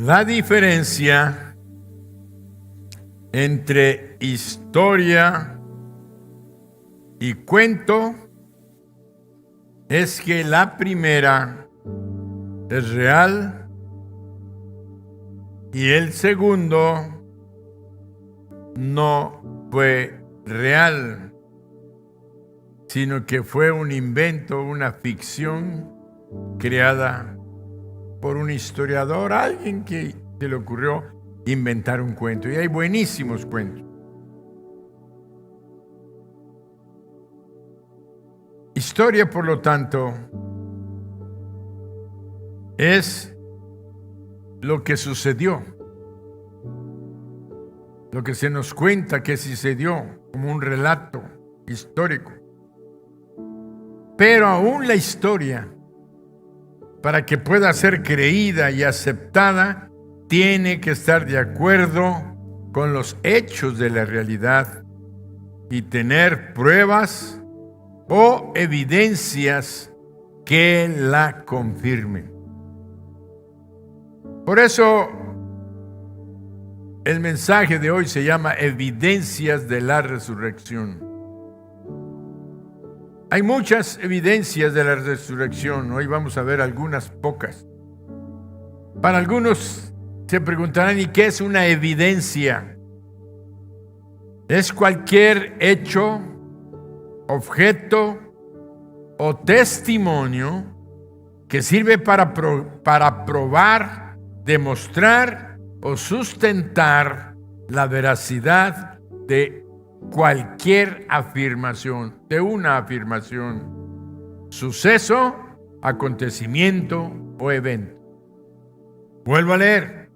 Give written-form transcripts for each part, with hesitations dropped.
La diferencia entre historia y cuento es que la primera es real y el segundo no fue real, sino que fue un invento, una ficción creada por un historiador, alguien que se le ocurrió inventar un cuento. Y hay buenísimos cuentos. Historia, por lo tanto, es lo que sucedió, lo que se nos cuenta que sucedió como un relato histórico. Pero aún la historia, para que pueda ser creída y aceptada, tiene que estar de acuerdo con los hechos de la realidad y tener pruebas o evidencias que la confirmen. Por eso el mensaje de hoy se llama Evidencias de la Resurrección. Hay muchas evidencias de la resurrección. Hoy vamos a ver algunas pocas. Para algunos se preguntarán, ¿y qué es una evidencia? Es cualquier hecho, objeto o testimonio que sirve para probar, demostrar o sustentar la veracidad de cualquier afirmación, de una afirmación, suceso, acontecimiento o evento. Vuelvo a leer.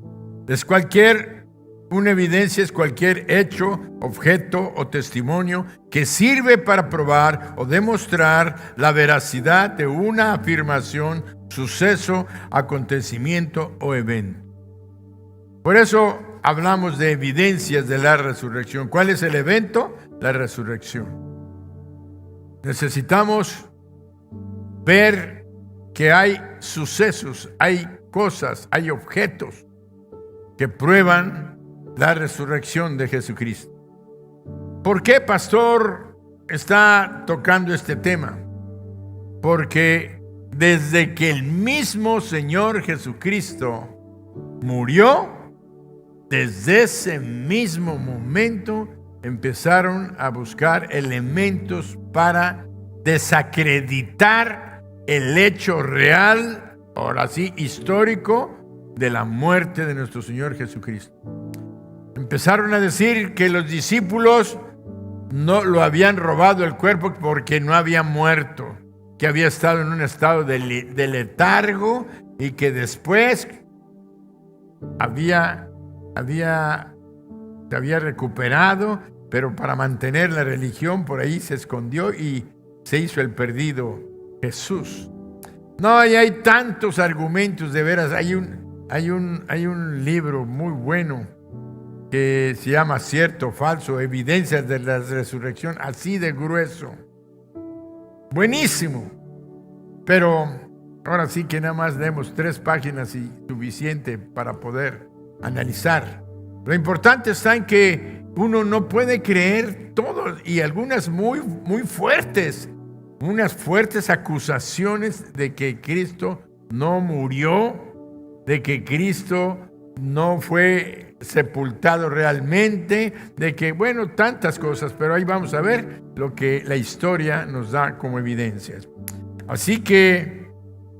Una evidencia es cualquier hecho, objeto o testimonio que sirve para probar o demostrar la veracidad de una afirmación, suceso, acontecimiento o evento. Por eso hablamos de evidencias de la resurrección. ¿Cuál es el evento? La resurrección. Necesitamos ver que hay sucesos, hay cosas, hay objetos que prueban la resurrección de Jesucristo. ¿Por qué, pastor, está tocando este tema? Porque desde que el mismo Señor Jesucristo murió, desde ese mismo momento empezaron a buscar elementos para desacreditar el hecho real, ahora sí, histórico, de la muerte de nuestro Señor Jesucristo. Empezaron a decir que los discípulos no lo habían robado el cuerpo porque no había muerto, que había estado en un estado de letargo y que después se había recuperado, pero para mantener la religión por ahí se escondió y se hizo el perdido Jesús. No, y hay tantos argumentos, de veras. Hay un libro muy bueno que se llama Cierto o Falso, Evidencias de la Resurrección, así de grueso. Buenísimo. Pero ahora sí que nada más leemos 3 páginas y suficiente para poder analizar. Lo importante está en que uno no puede creer todo, y algunas muy, muy fuertes, unas fuertes acusaciones de que Cristo no murió, de que Cristo no fue sepultado realmente, de que, bueno, tantas cosas, pero ahí vamos a ver lo que la historia nos da como evidencias. Así que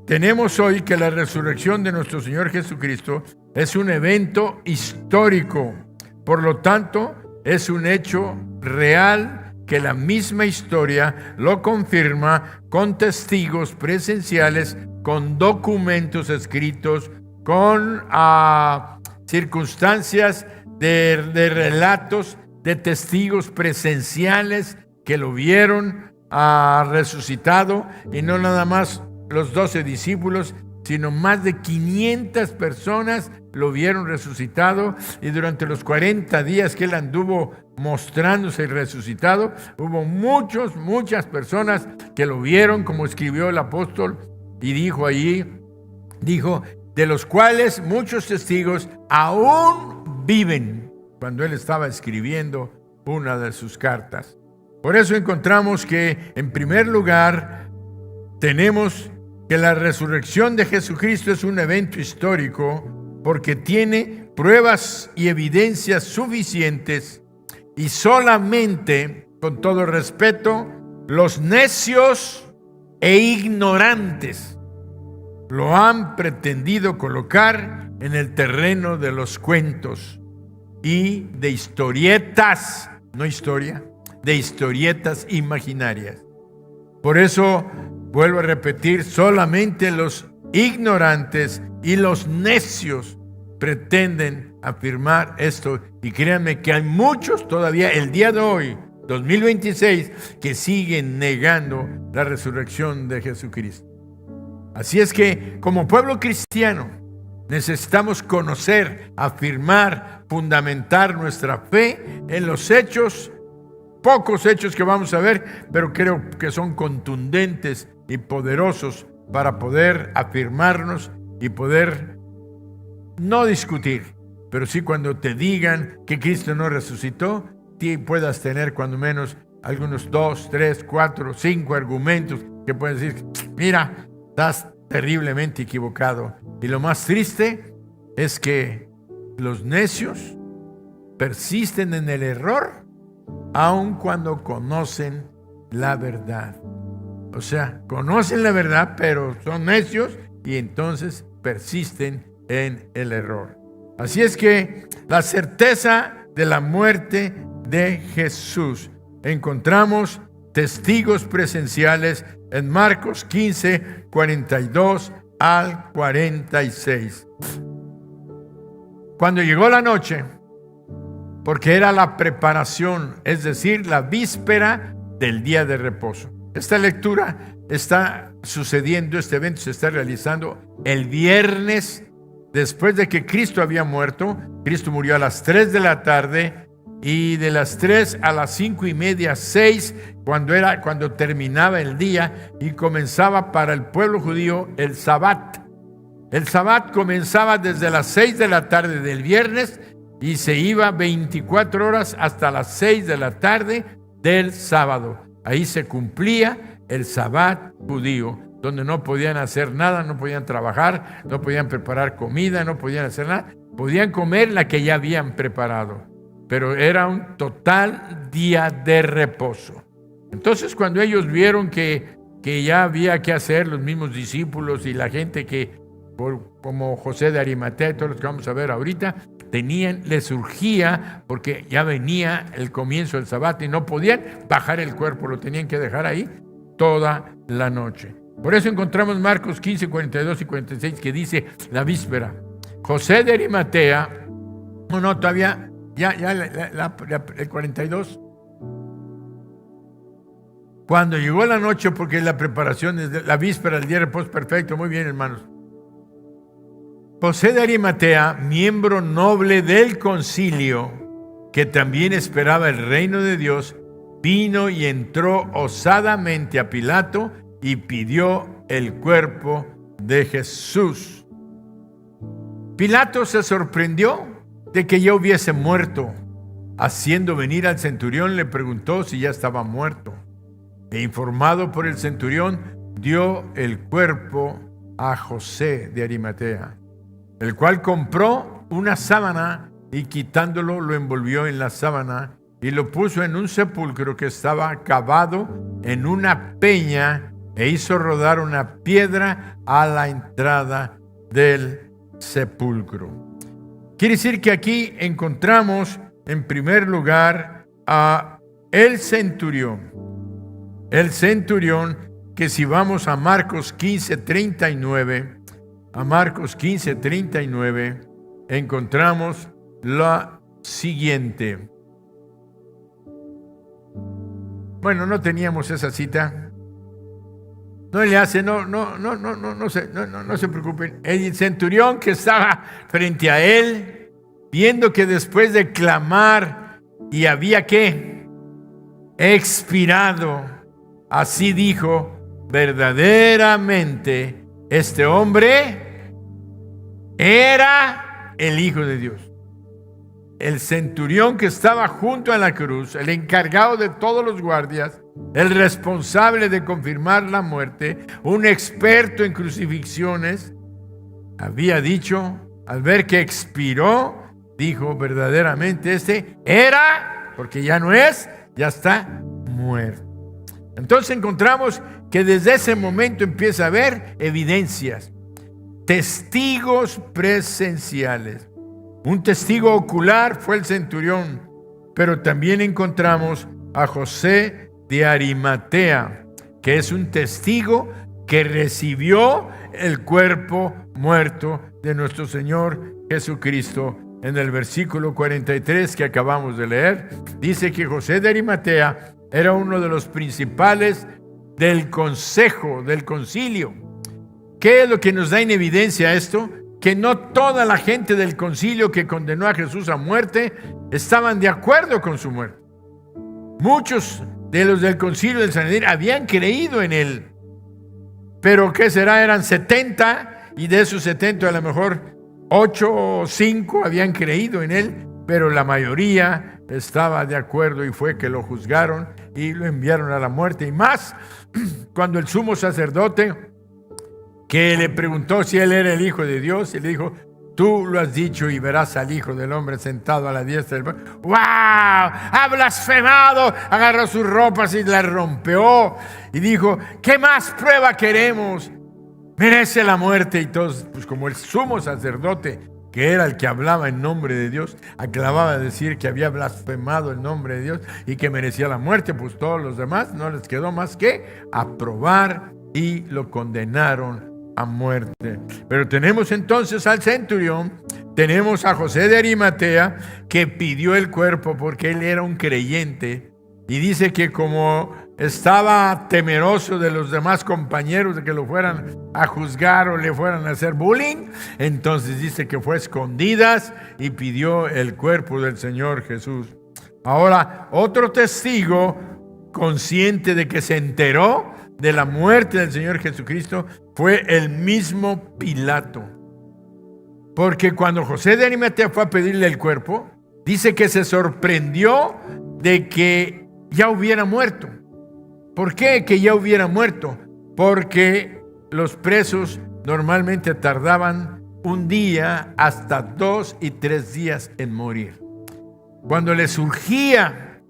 tenemos hoy que la resurrección de nuestro Señor Jesucristo es un evento histórico. Por lo tanto, es un hecho real que la misma historia lo confirma con testigos presenciales, con documentos escritos, con circunstancias de relatos de testigos presenciales que lo vieron resucitado, y no nada más los 12 discípulos, sino más de 500 personas lo vieron resucitado, y durante los 40 días que él anduvo mostrándose resucitado, hubo muchas personas que lo vieron, como escribió el apóstol y dijo de los cuales muchos testigos aún viven cuando él estaba escribiendo una de sus cartas. Por eso encontramos que, en primer lugar, tenemos que la resurrección de Jesucristo es un evento histórico porque tiene pruebas y evidencias suficientes, y solamente, con todo respeto, los necios e ignorantes lo han pretendido colocar en el terreno de los cuentos y de historietas, no historia, de historietas imaginarias. Por eso, vuelvo a repetir, solamente los ignorantes y los necios pretenden afirmar esto. Y créanme que hay muchos todavía el día de hoy, 2026, que siguen negando la resurrección de Jesucristo. Así es que, como pueblo cristiano, necesitamos conocer, afirmar, fundamentar nuestra fe en los hechos, pocos hechos que vamos a ver, pero creo que son contundentes y poderosos para poder afirmarnos y poder no discutir, pero sí cuando te digan que Cristo no resucitó, puedas tener cuando menos algunos 2, 3, 4, 5 argumentos que puedes decir, mira, estás terriblemente equivocado. Y lo más triste es que los necios persisten en el error aun cuando conocen la verdad. O sea, conocen la verdad, pero son necios y entonces persisten en el error. Así es que la certeza de la muerte de Jesús, encontramos testigos presenciales en Marcos 15, 42 al 46. Cuando llegó la noche, porque era la preparación, es decir, la víspera del día de reposo. Esta lectura está sucediendo, este evento se está realizando el viernes después de que Cristo había muerto. Cristo murió a las 3 de la tarde y de las 3 a las 5:30, 6, cuando terminaba el día y comenzaba para el pueblo judío el Sabbat. El Sabbat comenzaba desde las 6 de la tarde del viernes y se iba 24 horas hasta las 6 de la tarde del sábado. Ahí se cumplía el Sabbat judío, donde no podían hacer nada, no podían trabajar, no podían preparar comida, no podían hacer nada. Podían comer la que ya habían preparado, pero era un total día de reposo. Entonces, cuando ellos vieron que ya había que hacer, los mismos discípulos y la gente como José de Arimatea, todos los que vamos a ver ahorita, les surgía, porque ya venía el comienzo del Sabbat y no podían bajar el cuerpo, lo tenían que dejar ahí toda la noche. Por eso encontramos Marcos 15, 42 y 46, que dice la víspera. José de Arimatea, todavía, el 42. Cuando llegó la noche, porque la preparación es de la víspera del día de reposo, perfecto, muy bien, hermanos. José de Arimatea, miembro noble del concilio, que también esperaba el reino de Dios, vino y entró osadamente a Pilato y pidió el cuerpo de Jesús. Pilato se sorprendió de que ya hubiese muerto. Haciendo venir al centurión, le preguntó si ya estaba muerto. E informado por el centurión, dio el cuerpo a José de Arimatea, el cual compró una sábana y quitándolo lo envolvió en la sábana y lo puso en un sepulcro que estaba cavado en una peña e hizo rodar una piedra a la entrada del sepulcro. Quiere decir que aquí encontramos en primer lugar a el centurión. El centurión, que si vamos a Marcos 15:39, encontramos la siguiente. Bueno, no teníamos esa cita. No le hace, no se preocupen. El centurión que estaba frente a él, viendo que después de clamar y había que expirado, así dijo: verdaderamente este hombre era el Hijo de Dios. El centurión que estaba junto a la cruz, el encargado de todos los guardias, el responsable de confirmar la muerte, un experto en crucifixiones, había dicho, al ver que expiró, dijo verdaderamente este era, porque ya no es, ya está muerto. Entonces encontramos que desde ese momento empieza a haber evidencias, testigos presenciales. Un testigo ocular fue el centurión, pero también encontramos a José de Arimatea, que es un testigo que recibió el cuerpo muerto de nuestro Señor Jesucristo. En el versículo 43 que acabamos de leer, dice que José de Arimatea era uno de los principales del consejo, del concilio. ¿Qué es lo que nos da en evidencia esto? Que no toda la gente del concilio que condenó a Jesús a muerte estaban de acuerdo con su muerte. Muchos de los del concilio del Sanedrín habían creído en él. Pero ¿qué será? Eran 70 y de esos 70 a lo mejor 8 o 5 habían creído en él, pero la mayoría estaba de acuerdo y fue que lo juzgaron y lo enviaron a la muerte. Y más cuando el sumo sacerdote que le preguntó si él era el Hijo de Dios y le dijo, tú lo has dicho y verás al Hijo del Hombre sentado a la diestra del Padre. ¡Wow! ¡Ha blasfemado! Agarró sus ropas y las rompió y dijo, ¿qué más prueba queremos? Merece la muerte. Y todos, pues como el sumo sacerdote, que era el que hablaba en nombre de Dios, acababa de decir que había blasfemado el nombre de Dios y que merecía la muerte, pues todos los demás no les quedó más que aprobar y lo condenaron a muerte. Pero tenemos entonces al centurión, tenemos a José de Arimatea que pidió el cuerpo porque él era un creyente y dice que como estaba temeroso de los demás compañeros de que lo fueran a juzgar o le fueran a hacer bullying, entonces dice que fue a escondidas y pidió el cuerpo del Señor Jesús. Ahora, otro testigo consciente de que se enteró de la muerte del Señor Jesucristo fue el mismo Pilato. Porque cuando José de Arimatea fue a pedirle el cuerpo, dice que se sorprendió de que ya hubiera muerto. ¿Por qué que ya hubiera muerto? Porque los presos normalmente tardaban un día hasta 2 y 3 días en morir. Cuando les surgía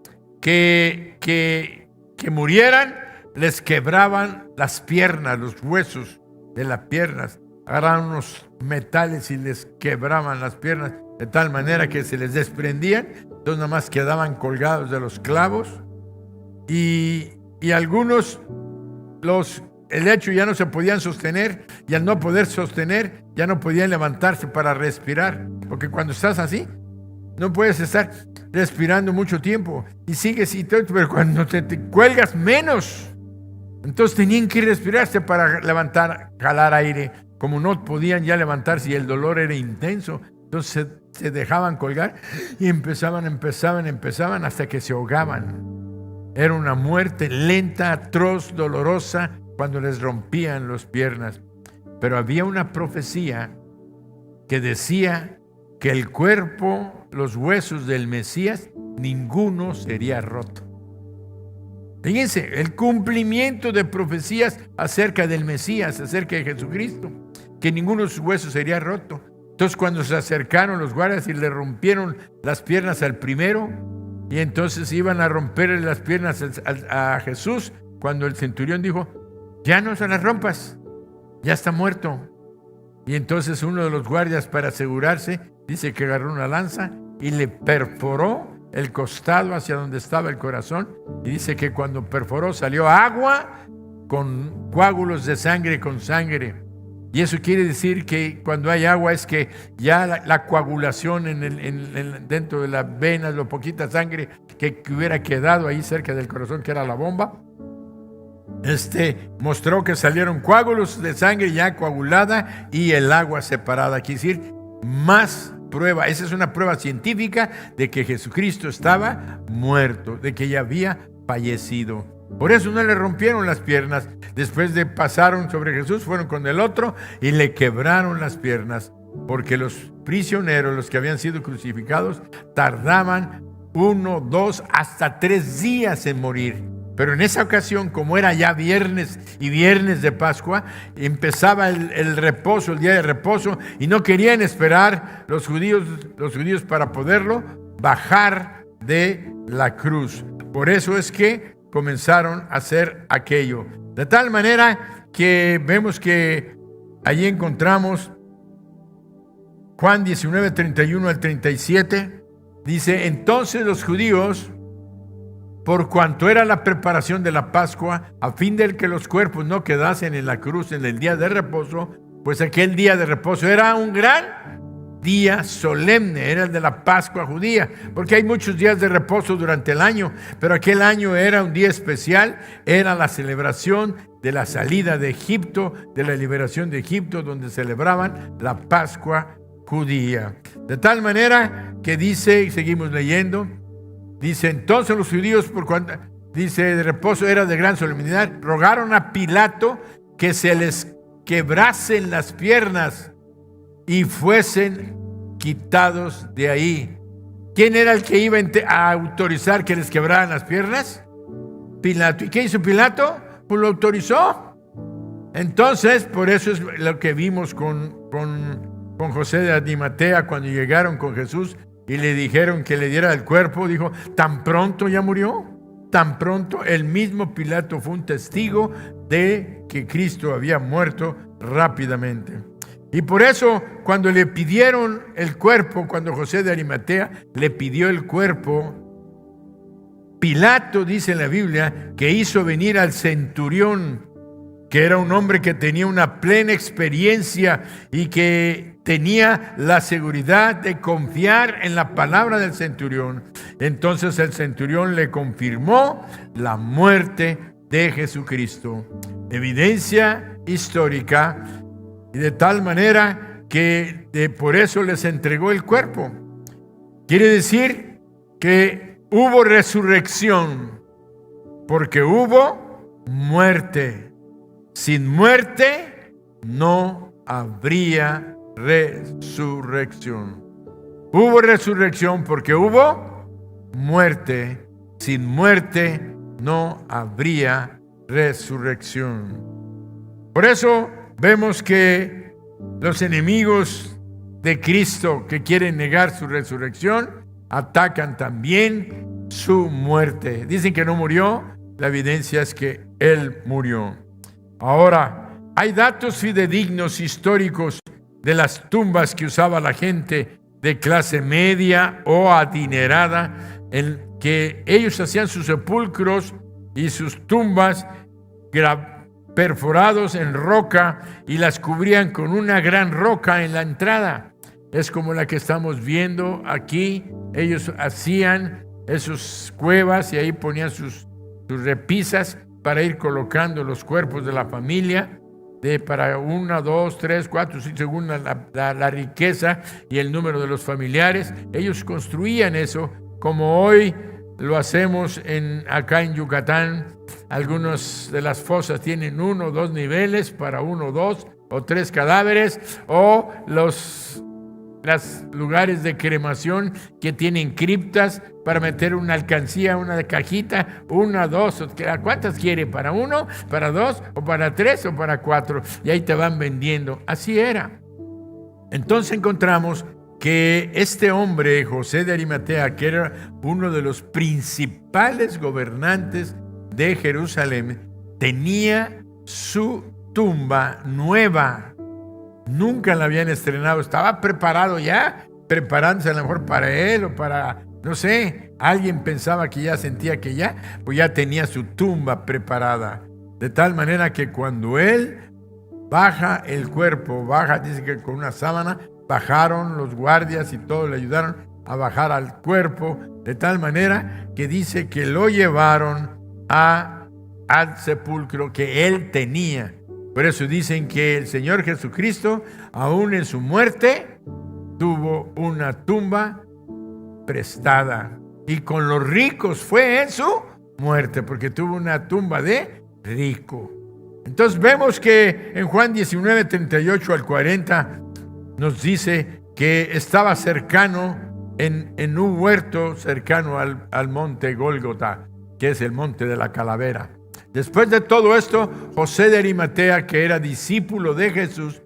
que murieran, les quebraban las piernas, los huesos de las piernas, agarraban unos metales y les quebraban las piernas de tal manera que se les desprendían, entonces nada más quedaban colgados de los clavos y algunos el hecho ya no se podían sostener y al no poder sostener ya no podían levantarse para respirar, porque cuando estás así no puedes estar respirando mucho tiempo y sigues y todo, pero cuando te cuelgas menos. Entonces tenían que respirarse para levantar, jalar aire. Como no podían ya levantarse y el dolor era intenso, entonces se dejaban colgar y empezaban hasta que se ahogaban. Era una muerte lenta, atroz, dolorosa cuando les rompían las piernas. Pero había una profecía que decía que el cuerpo, los huesos del Mesías, ninguno sería roto. Fíjense, el cumplimiento de profecías acerca del Mesías, acerca de Jesucristo, que ninguno de sus huesos sería roto. Entonces cuando se acercaron los guardias y le rompieron las piernas al primero, y entonces iban a romperle las piernas a Jesús, cuando el centurión dijo, ya no se las rompas, ya está muerto. Y entonces uno de los guardias, para asegurarse, dice que agarró una lanza y le perforó el costado hacia donde estaba el corazón, y dice que cuando perforó salió agua con coágulos de sangre con sangre. Y eso quiere decir que cuando hay agua es que ya la coagulación dentro de las venas, lo poquita sangre que hubiera quedado ahí cerca del corazón, que era la bomba, mostró que salieron coágulos de sangre ya coagulada y el agua separada. Quiere decir, más prueba. Esa es una prueba científica de que Jesucristo estaba muerto, de que ya había fallecido. Por eso no le rompieron las piernas. Después de pasaron sobre Jesús, fueron con el otro y le quebraron las piernas. porque los prisioneros, los que habían sido crucificados, tardaban 1, 2, hasta 3 días en morir. Pero en esa ocasión, como era ya viernes y viernes de Pascua, empezaba el reposo, el día de reposo, y no querían esperar los judíos para poderlo bajar de la cruz. Por eso es que comenzaron a hacer aquello. De tal manera que vemos que allí encontramos Juan 19, 31 al 37. Dice: entonces los judíos, por cuanto era la preparación de la Pascua, a fin de que los cuerpos no quedasen en la cruz en el día de reposo, pues aquel día de reposo era un gran día solemne, era el de la Pascua judía, porque hay muchos días de reposo durante el año, pero aquel año era un día especial, era la celebración de la salida de Egipto, de la liberación de Egipto, donde celebraban la Pascua judía. De tal manera que dice, y seguimos leyendo, dice: entonces los judíos, por cuanto, dice, de reposo era de gran solemnidad, rogaron a Pilato que se les quebrasen las piernas y fuesen quitados de ahí. ¿Quién era el que iba a autorizar que les quebraran las piernas? Pilato. ¿Y qué hizo Pilato? Pues lo autorizó. Entonces, por eso es lo que vimos con José de Arimatea cuando llegaron con Jesús y le dijeron que le diera el cuerpo. Dijo: ¿tan pronto ya murió? Tan pronto. El mismo Pilato fue un testigo de que Cristo había muerto rápidamente. Y por eso, cuando le pidieron el cuerpo, cuando José de Arimatea le pidió el cuerpo, Pilato, dice en la Biblia, que hizo venir al centurión, que era un hombre que tenía una plena experiencia y que tenía la seguridad de confiar en la palabra del centurión. Entonces el centurión le confirmó la muerte de Jesucristo. Evidencia histórica, y de tal manera que por eso les entregó el cuerpo. Quiere decir que hubo resurrección, porque hubo muerte. Sin muerte no habría resurrección. Hubo resurrección porque hubo muerte. Sin muerte no habría resurrección. Por eso vemos que los enemigos de Cristo que quieren negar su resurrección atacan también su muerte. Dicen que no murió, la evidencia es que Él murió. Ahora, hay datos fidedignos históricos de las tumbas que usaba la gente de clase media o adinerada, en que ellos hacían sus sepulcros y sus tumbas perforados en roca y las cubrían con una gran roca en la entrada. Es como la que estamos viendo aquí. Ellos hacían esas cuevas y ahí ponían sus repisas para ir colocando los cuerpos de la familia, para 1, 2, 3, 4, según la riqueza y el número de los familiares. Ellos construían eso, como hoy lo hacemos acá en Yucatán. Algunas de las fosas tienen 1 o 2 niveles para 1, 2 o 3 cadáveres, o los lugares de cremación que tienen criptas para meter una alcancía, una cajita, 1, 2, ¿cuántas quiere? ¿Para 1, para 2 o para 3 o para 4? Y ahí te van vendiendo. Así era. Entonces encontramos que este hombre, José de Arimatea, que era uno de los principales gobernantes de Jerusalén, tenía su tumba nueva. Nunca la habían estrenado. Estaba preparado ya, preparándose a lo mejor para él o para, no sé, alguien pensaba que ya sentía que pues ya tenía su tumba preparada. De tal manera que cuando él baja el cuerpo, dice que con una sábana, bajaron los guardias y todos le ayudaron a bajar al cuerpo, de tal manera que dice que lo llevaron al sepulcro que él tenía. Por eso dicen que el Señor Jesucristo, aún en su muerte, tuvo una tumba prestada. Y con los ricos fue en su muerte, porque tuvo una tumba de rico. Entonces vemos que en Juan 19, 38 al 40, nos dice que estaba cercano en un huerto cercano al monte Gólgota, que es el monte de la calavera. Después de todo esto, José de Arimatea, que era discípulo de Jesús,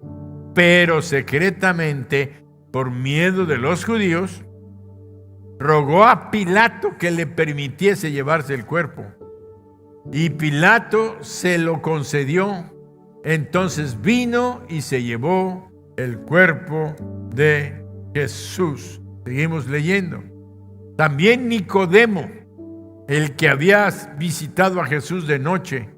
pero secretamente, por miedo de los judíos, rogó a Pilato que le permitiese llevarse el cuerpo. Y Pilato se lo concedió. Entonces vino y se llevó el cuerpo de Jesús. Seguimos leyendo. También Nicodemo, el que había visitado a Jesús de noche,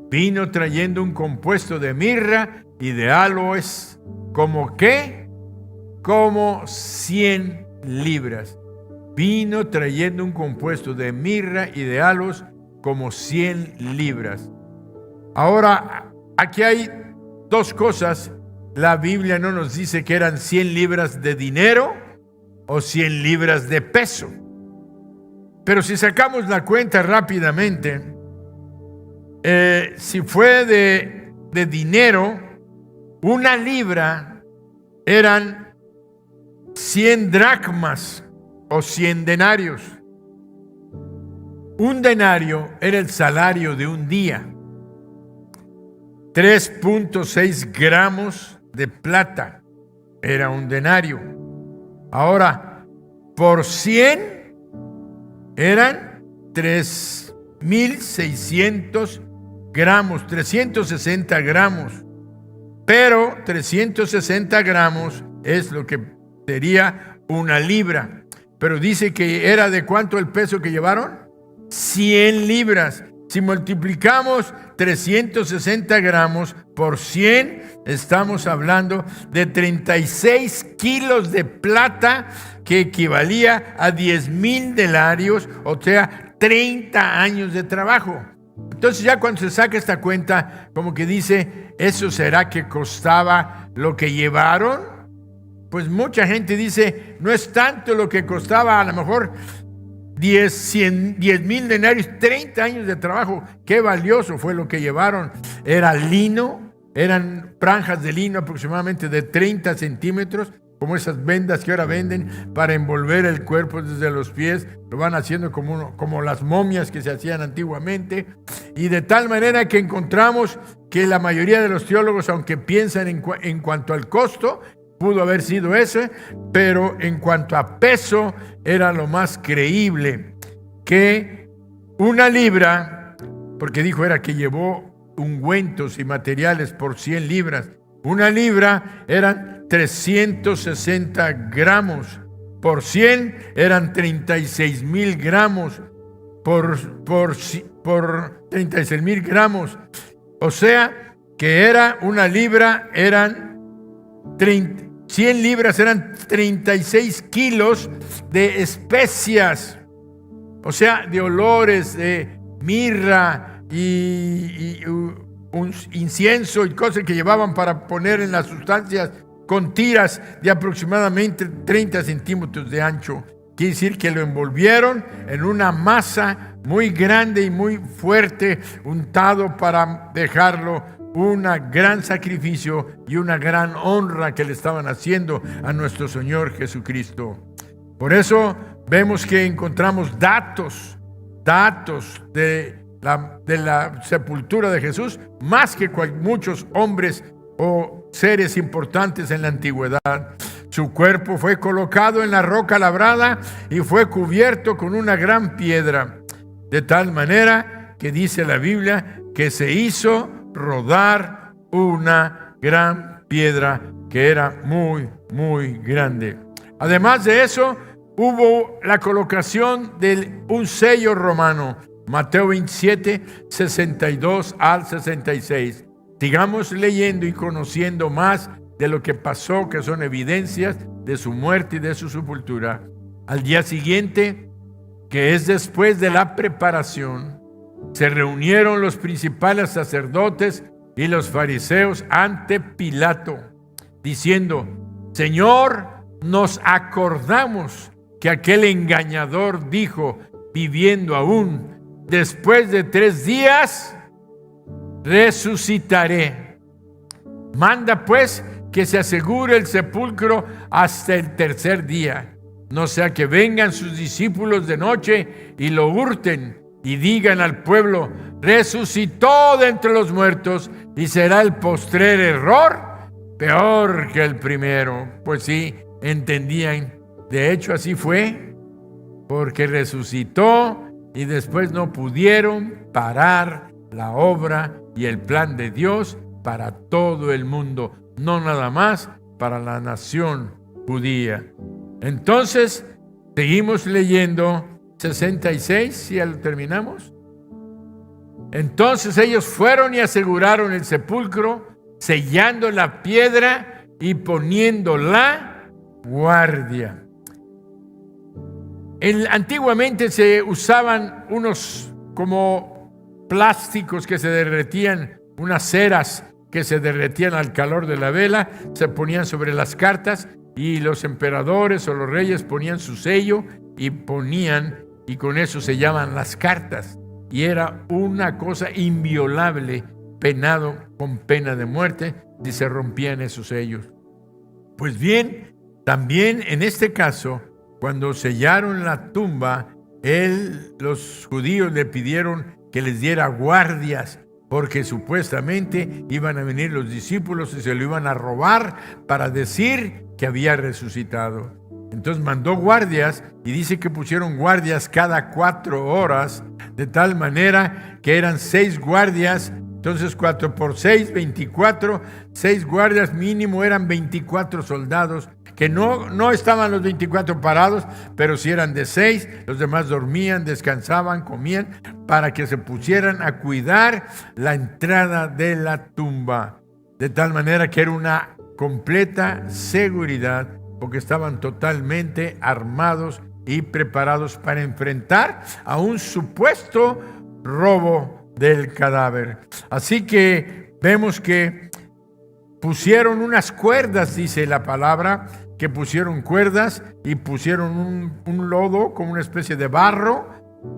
vino trayendo un compuesto de mirra y de aloes, ¿como qué? Como 100 libras. Vino trayendo un compuesto de mirra y de aloes como 100 libras. Ahora, aquí hay dos cosas. La Biblia no nos dice que eran 100 libras de dinero o 100 libras de peso. Pero si sacamos la cuenta rápidamente, si fue de dinero, una libra eran 100 dracmas o 100 denarios. Un denario era el salario de un día. 3.6 gramos de plata era un denario. Ahora, por 100 eran 3.600 gramos, 360 gramos. Pero 360 gramos es lo que sería una libra. Pero dice que era ¿de cuánto el peso que llevaron? 100 libras. Si multiplicamos 360 gramos por 100, estamos hablando de 36 kilos de plata, que equivalía a 10,000 denarios, o sea, 30 años de trabajo. Entonces ya cuando se saca esta cuenta, como que dice, ¿eso será que costaba lo que llevaron? Pues mucha gente dice, no es tanto lo que costaba, a lo mejor 10,000 denarios, 30 años de trabajo. Qué valioso fue lo que llevaron. Era lino, eran franjas de lino aproximadamente de 30 centímetros, como esas vendas que ahora venden para envolver el cuerpo desde los pies. Lo van haciendo como las momias que se hacían antiguamente. Y de tal manera que encontramos que la mayoría de los teólogos, aunque piensan en cuanto al costo, pudo haber sido ese, pero en cuanto a peso, era lo más creíble que una libra, porque dijo era que llevó ungüentos y materiales por 100 libras. Una libra eran 360 gramos. Por 100 eran 36,000 gramos. Por 36,000 gramos. O sea, que era una libra, eran 100 libras, eran 36 kilos de especias. O sea, de olores, de mirra y un incienso y cosas que llevaban para poner en las sustancias, con tiras de aproximadamente 30 centímetros de ancho. Quiere decir que lo envolvieron en una masa muy grande y muy fuerte, untado para dejarlo un gran sacrificio y una gran honra que le estaban haciendo a nuestro Señor Jesucristo. Por eso vemos que encontramos datos de la sepultura de Jesús, más que muchos hombres o seres importantes en la antigüedad. Su cuerpo fue colocado en la roca labrada y fue cubierto con una gran piedra, de tal manera que dice la Biblia que se hizo rodar una gran piedra que era muy, muy grande. Además de eso, hubo la colocación de un sello romano, Mateo 27, 62 al 66. Sigamos leyendo y conociendo más de lo que pasó, que son evidencias de su muerte y de su sepultura. Al día siguiente, que es después de la preparación, se reunieron los principales sacerdotes y los fariseos ante Pilato, diciendo: Señor, nos acordamos que aquel engañador dijo, viviendo aún, después de 3 días resucitaré. Manda pues que se asegure el sepulcro hasta el tercer día, no sea que vengan sus discípulos de noche y lo hurten y digan al pueblo: resucitó de entre los muertos, y será el postrer error peor que el primero. Pues sí, entendían. De hecho, así fue, porque resucitó y después no pudieron parar la obra y el plan de Dios para todo el mundo, no nada más para la nación judía. Entonces, seguimos leyendo 66, ya lo terminamos. Entonces ellos fueron y aseguraron el sepulcro, sellando la piedra y poniendo la guardia. Antiguamente se usaban unos como plásticos que se derretían, unas ceras que se derretían al calor de la vela, se ponían sobre las cartas y los emperadores o los reyes ponían su sello y con eso sellaban las cartas. Y era una cosa inviolable, penado con pena de muerte si se rompían esos sellos. Pues bien, también en este caso, cuando sellaron la tumba, los judíos le pidieron que les diera guardias, porque supuestamente iban a venir los discípulos y se lo iban a robar para decir que había resucitado. Entonces mandó guardias y dice que pusieron guardias cada 4 horas, de tal manera que eran 6 guardias. Entonces 4 por 6, 24, 6 guardias mínimo, eran 24 soldados, que no estaban los 24 parados, pero sí eran de 6, los demás dormían, descansaban, comían, para que se pusieran a cuidar la entrada de la tumba, de tal manera que era una completa seguridad, porque estaban totalmente armados y preparados para enfrentar a un supuesto robo del cadáver. Así que vemos que pusieron unas cuerdas, dice la palabra, que pusieron cuerdas y pusieron un lodo como una especie de barro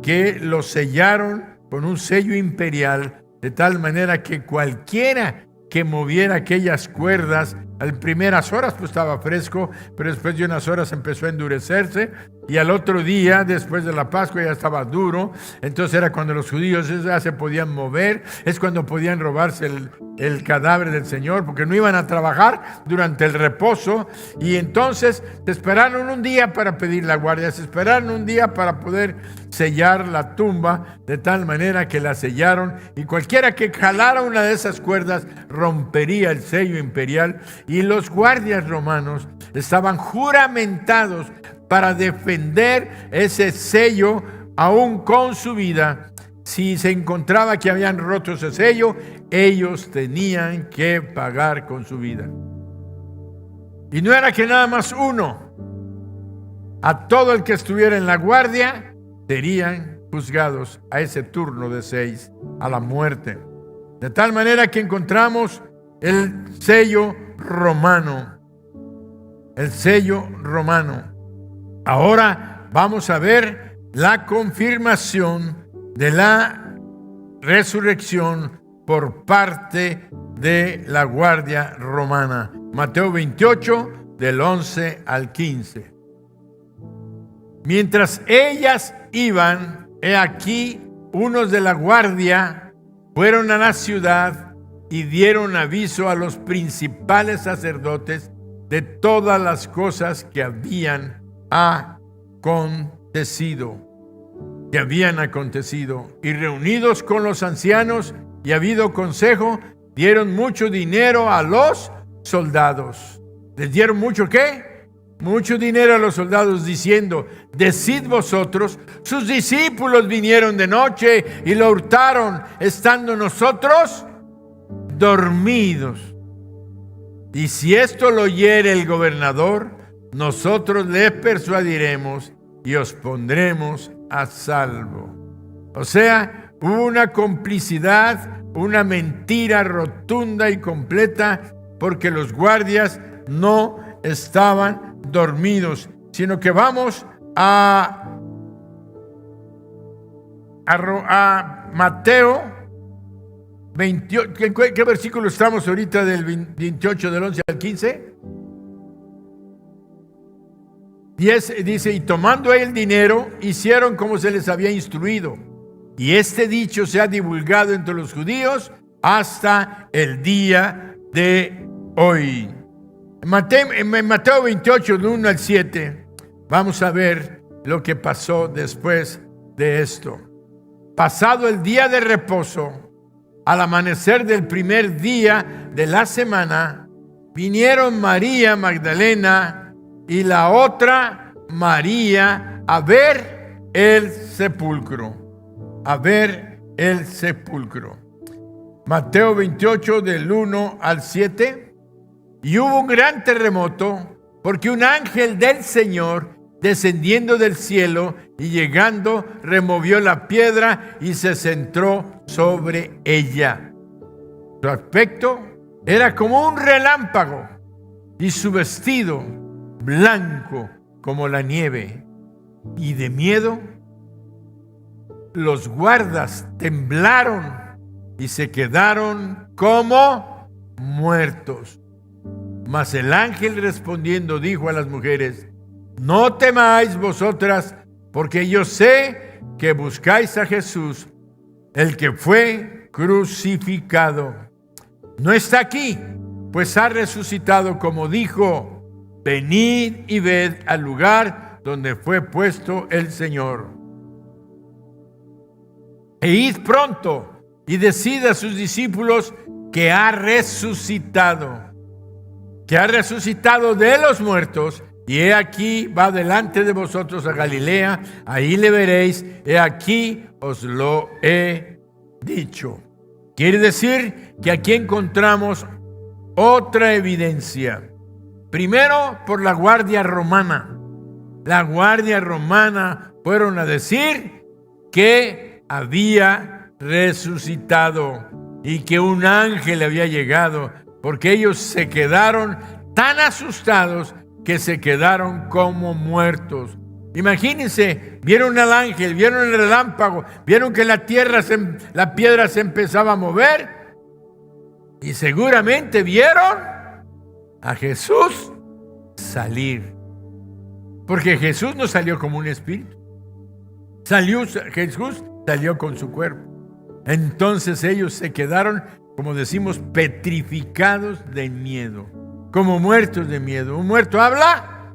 que lo sellaron con un sello imperial, de tal manera que cualquiera que moviera aquellas cuerdas, a las primeras horas pues estaba fresco, pero después de unas horas empezó a endurecerse, y al otro día, después de la Pascua, ya estaba duro. Entonces era cuando los judíos ya se podían mover, es cuando podían robarse el cadáver del Señor, porque no iban a trabajar durante el reposo. Y entonces se esperaron un día para pedir la guardia, se esperaron un día para poder sellar la tumba, de tal manera que la sellaron, y cualquiera que jalara una de esas cuerdas rompería el sello imperial. Y los guardias romanos estaban juramentados para defender ese sello aún con su vida. Si se encontraba que habían roto ese sello, ellos tenían que pagar con su vida. Y no era que nada más uno. A todo el que estuviera en la guardia serían juzgados a ese turno de 6, a la muerte. De tal manera que encontramos el sello romano. El sello romano. Ahora vamos a ver la confirmación de la resurrección por parte de la guardia romana. Mateo 28, del 11 al 15. Mientras ellas iban, he aquí, unos de la guardia fueron a la ciudad y dieron aviso a los principales sacerdotes de todas las cosas que habían acontecido. Y reunidos con los ancianos y habido consejo, dieron mucho dinero a los soldados. ¿Les dieron mucho qué? Mucho dinero a los soldados, diciendo: decid vosotros, sus discípulos vinieron de noche y lo hurtaron, estando nosotros dormidos. Y si esto lo oyere el gobernador, nosotros le persuadiremos y os pondremos a salvo. O sea, hubo una complicidad, una mentira rotunda y completa, porque los guardias no estaban dormidos, sino que vamos a Mateo ¿qué versículo estamos ahorita del 28 del 11 al 15? Dice, y tomando el dinero, hicieron como se les había instruido. Y este dicho se ha divulgado entre los judíos hasta el día de hoy. En Mateo 28, del 1 al 7, vamos a ver lo que pasó después de esto. Pasado el día de reposo, al amanecer del primer día de la semana, vinieron María Magdalena y la otra María a ver el sepulcro. A ver el sepulcro. Mateo 28, del 1 al 7. Y hubo un gran terremoto, porque un ángel del Señor, descendiendo del cielo y llegando, removió la piedra y se sentó sobre ella. Su aspecto era como un relámpago y su vestido blanco como la nieve. Y de miedo, los guardas temblaron y se quedaron como muertos. Mas el ángel respondiendo dijo a las mujeres: no temáis vosotras, porque yo sé que buscáis a Jesús, el que fue crucificado. No está aquí, pues ha resucitado como dijo. Venid y ved al lugar donde fue puesto el Señor. E id pronto y decid a sus discípulos que ha resucitado. Que ha resucitado de los muertos, y he aquí va delante de vosotros a Galilea, ahí le veréis, he aquí os lo he dicho. Quiere decir que aquí encontramos otra evidencia. Primero, por la guardia romana. La guardia romana fueron a decir que había resucitado y que un ángel había llegado, porque ellos se quedaron tan asustados que se quedaron como muertos. Imagínense, vieron al ángel, vieron el relámpago, vieron que la piedra se empezaba a mover, y seguramente vieron a Jesús salir. Porque Jesús no salió como un espíritu. Jesús salió con su cuerpo. Entonces ellos se quedaron, como decimos, petrificados de miedo, como muertos de miedo. ¿Un muerto habla?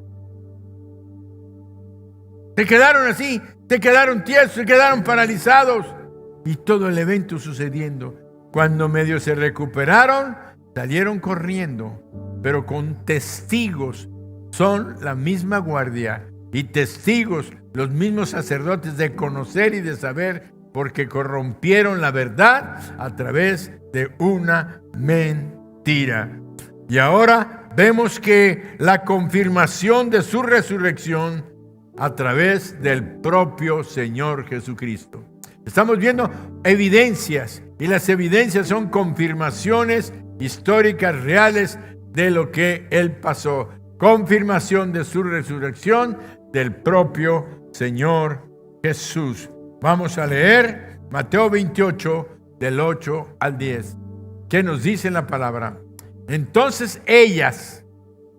Se quedaron así, se quedaron tiesos, se quedaron paralizados. Y todo el evento sucediendo. Cuando medio se recuperaron, salieron corriendo, pero con testigos. Son la misma guardia y testigos, los mismos sacerdotes de conocer y de saber, porque corrompieron la verdad a través de una mentira. Y ahora vemos que la confirmación de su resurrección a través del propio Señor Jesucristo. Estamos viendo evidencias, y las evidencias son confirmaciones históricas reales de lo que Él pasó. Confirmación de su resurrección del propio Señor Jesús. Vamos a leer Mateo 28, del 8 al 10. ¿Qué nos dice la palabra? Entonces ellas,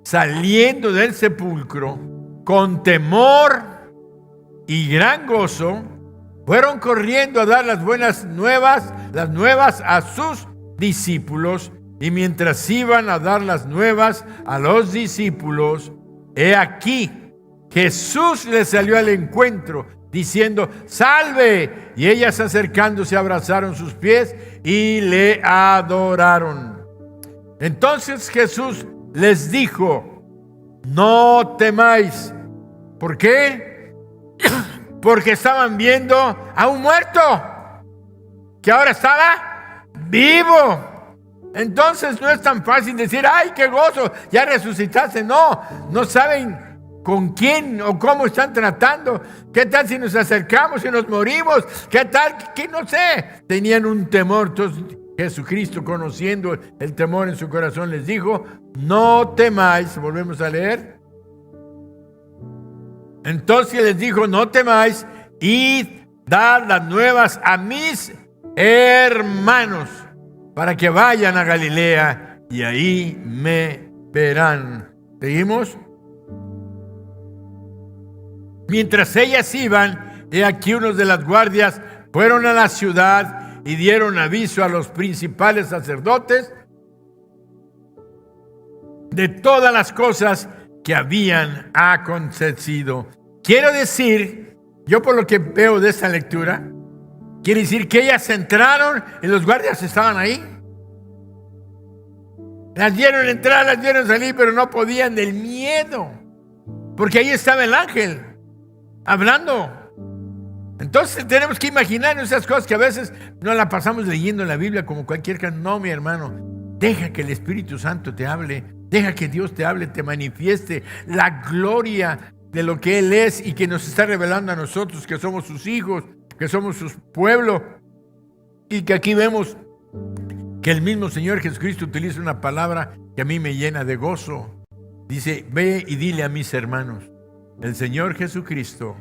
saliendo del sepulcro, con temor y gran gozo, fueron corriendo a dar las nuevas a sus discípulos. Y mientras iban a dar las nuevas a los discípulos, he aquí, Jesús les salió al encuentro, diciendo: ¡salve! Y ellas, acercándose, abrazaron sus pies y le adoraron. Entonces Jesús les dijo: no temáis. ¿Por qué? Porque estaban viendo a un muerto que ahora estaba vivo. Entonces no es tan fácil decir: ¡ay, qué gozo! Ya resucitaste. No saben con quién o cómo están tratando. ¿Qué tal si nos acercamos y nos morimos? ¿Qué tal? Que no sé. Tenían un temor. Entonces Jesucristo, conociendo el temor en su corazón, les dijo: no temáis. Volvemos a leer. Entonces les dijo: no temáis, id, dad las nuevas a mis hermanos. para que vayan a Galilea y ahí me verán. ¿Seguimos? Mientras ellas iban, he aquí unos de las guardias fueron a la ciudad y dieron aviso a los principales sacerdotes de todas las cosas que habían acontecido. Quiero decir, yo por lo que veo de esta lectura, quiere decir que ellas entraron y los guardias estaban ahí. Las vieron entrar, las vieron salir, pero no podían del miedo, porque ahí estaba el ángel hablando. Entonces tenemos que imaginar esas cosas que a veces no la pasamos leyendo en la Biblia como cualquier cosa. No, mi hermano, deja que el Espíritu Santo te hable, deja que Dios te hable, te manifieste la gloria de lo que Él es y que nos está revelando a nosotros, que somos sus hijos, que somos su pueblo, y que aquí vemos que el mismo Señor Jesucristo utiliza una palabra que a mí me llena de gozo. Dice, ve y dile a mis hermanos. El Señor Jesucristo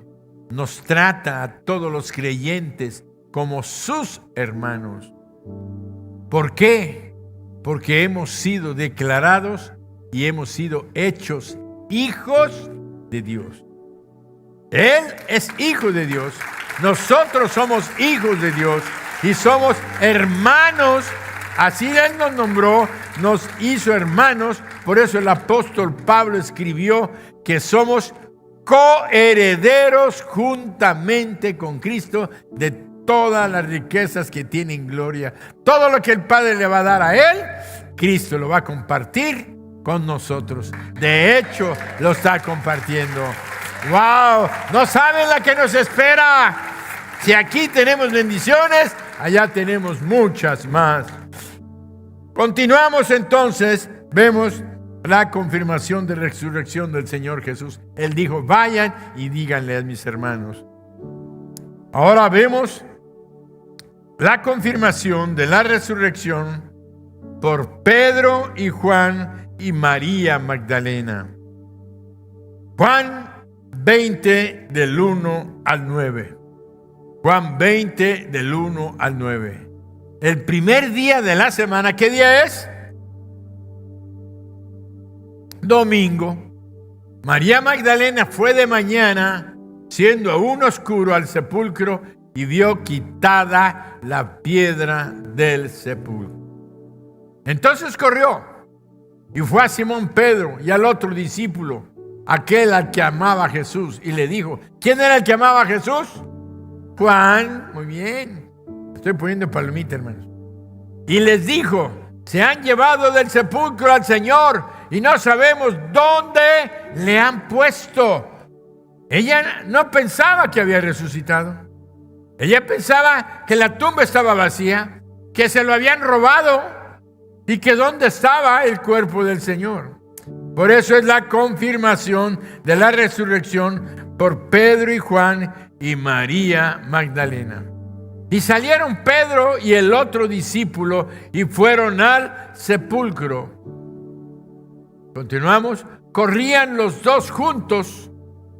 nos trata a todos los creyentes como sus hermanos. ¿Por qué? Porque hemos sido declarados y hemos sido hechos hijos de Dios. Él es hijo de Dios. Nosotros somos hijos de Dios y somos hermanos. Así Él nos nombró, nos hizo hermanos. Por eso el apóstol Pablo escribió que somos coherederos juntamente con Cristo de todas las riquezas que tienen gloria. Todo lo que el Padre le va a dar a Él, Cristo lo va a compartir con nosotros. De hecho, lo está compartiendo. ¡Wow! No saben la que nos espera. Si aquí tenemos bendiciones, allá tenemos muchas más. Continuamos entonces, vemos la confirmación de resurrección del Señor Jesús. Él dijo, vayan y díganle a mis hermanos. Ahora vemos la confirmación de la resurrección por Pedro y Juan y María Magdalena. Juan 20 del 1 al 9. Juan 20 del 1 al 9. El primer día de la semana, ¿qué día es? Domingo. María Magdalena fue de mañana, siendo aún oscuro, al sepulcro y vio quitada la piedra del sepulcro. Entonces corrió y fue a Simón Pedro y al otro discípulo, aquel al que amaba a Jesús, y le dijo, ¿quién era el que amaba a Jesús? Juan. Muy bien. Estoy poniendo palomita, hermanos. Y les dijo, se han llevado del sepulcro al Señor y no sabemos dónde le han puesto. Ella no pensaba que había resucitado. Ella pensaba que la tumba estaba vacía, que se lo habían robado y que dónde estaba el cuerpo del Señor. Por eso es la confirmación de la resurrección por Pedro y Juan y María Magdalena. Y salieron Pedro y el otro discípulo y fueron al sepulcro. Continuamos. Corrían los dos juntos,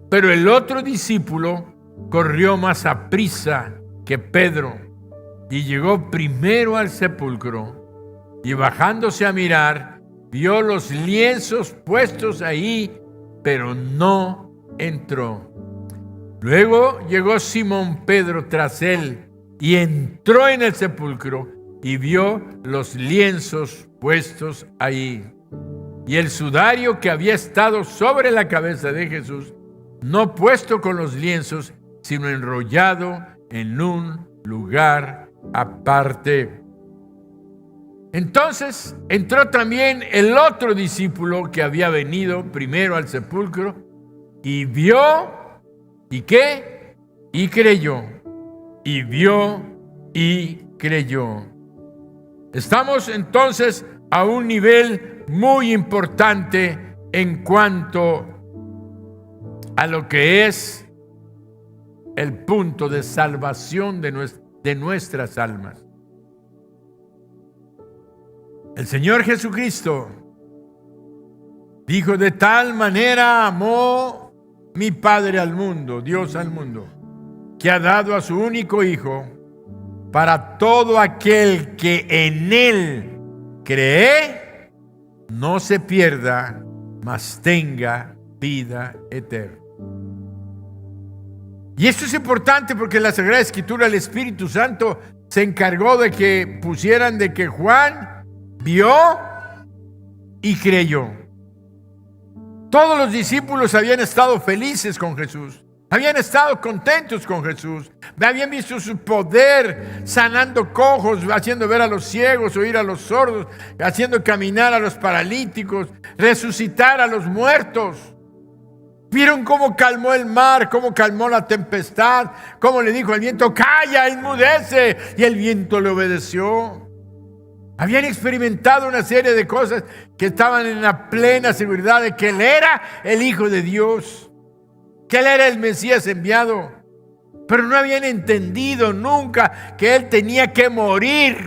pero el otro discípulo corrió más aprisa que Pedro y llegó primero al sepulcro y bajándose a mirar, vio los lienzos puestos ahí, pero no entró. Luego llegó Simón Pedro tras él y entró en el sepulcro y vio los lienzos puestos ahí y el sudario que había estado sobre la cabeza de Jesús, no puesto con los lienzos, sino enrollado en un lugar aparte. Entonces entró también el otro discípulo que había venido primero al sepulcro y vio, ¿y qué? Y creyó. Y vio y creyó. Estamos entonces a un nivel muy importante en cuanto a lo que es el punto de salvación de nuestras almas. El Señor Jesucristo dijo, de tal manera amó mi Padre al mundo, Dios al mundo, que ha dado a su único Hijo, para todo aquel que en Él cree, no se pierda, mas tenga vida eterna. Y esto es importante porque en la Sagrada Escritura el Espíritu Santo se encargó de que pusieran de que Juan vio y creyó. Todos los discípulos habían estado felices con Jesús. Habían estado contentos con Jesús. Habían visto su poder sanando cojos, haciendo ver a los ciegos, oír a los sordos, haciendo caminar a los paralíticos, resucitar a los muertos. Vieron cómo calmó el mar, cómo calmó la tempestad, cómo le dijo al viento, calla, enmudece, y el viento le obedeció. Habían experimentado una serie de cosas que estaban en la plena seguridad de que Él era el Hijo de Dios, que Él era el Mesías enviado, pero no habían entendido nunca que Él tenía que morir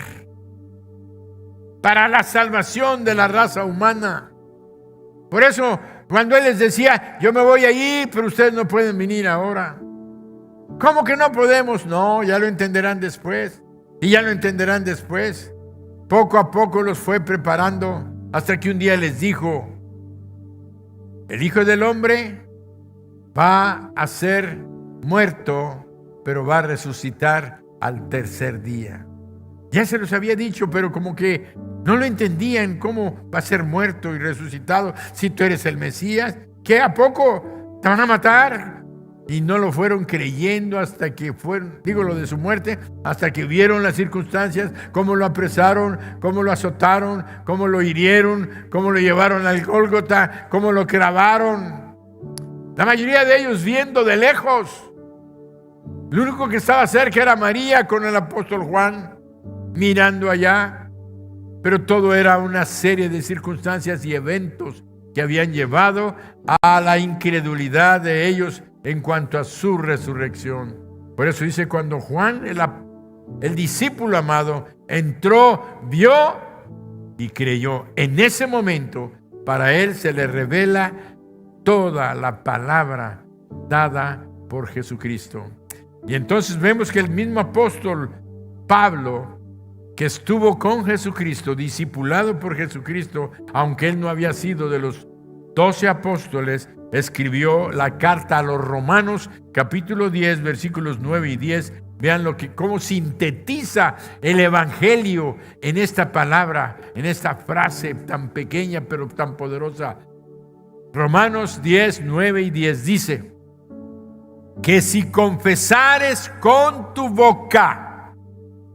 para la salvación de la raza humana. Por eso, cuando Él les decía, yo me voy a ir, pero ustedes no pueden venir ahora. ¿Cómo que no podemos? No, ya lo entenderán después. Y ya lo entenderán después. Poco a poco los fue preparando hasta que un día les dijo, el Hijo del Hombre va a ser muerto, pero va a resucitar al tercer día. Ya se los había dicho, pero como que no lo entendían, cómo va a ser muerto y resucitado si tú eres el Mesías. ¿Qué? ¿A poco te van a matar? Y no lo fueron creyendo hasta que fueron, digo lo de su muerte, hasta que vieron las circunstancias, cómo lo apresaron, cómo lo azotaron, cómo lo hirieron, cómo lo llevaron al Gólgota, cómo lo clavaron. La mayoría de ellos viendo de lejos. Lo único que estaba cerca era María con el apóstol Juan, mirando allá. Pero todo era una serie de circunstancias y eventos que habían llevado a la incredulidad de ellos en cuanto a su resurrección. Por eso dice, cuando Juan, el discípulo amado, entró, vio y creyó. En ese momento, para él se le revela toda la palabra dada por Jesucristo. Y entonces vemos que el mismo apóstol Pablo, que estuvo con Jesucristo, discipulado por Jesucristo, aunque él no había sido de los 12 apóstoles, escribió la carta a los Romanos, capítulo 10, versículos 9 y 10. Vean cómo sintetiza el Evangelio en esta palabra, en esta frase tan pequeña pero tan poderosa. Romanos 10, 9 y 10 dice que si confesares con tu boca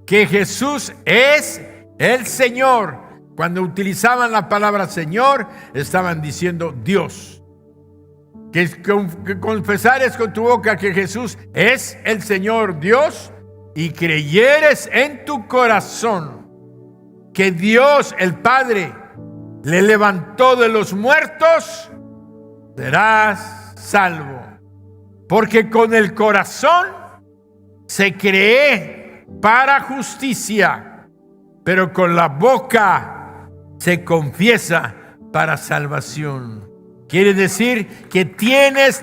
que Jesús es el Señor, cuando utilizaban la palabra Señor, estaban diciendo Dios. Que confesares con tu boca que Jesús es el Señor Dios y creyeres en tu corazón que Dios el Padre le levantó de los muertos, serás salvo. Porque con el corazón se cree para justicia, pero con la boca se confiesa para salvación. Quiere decir que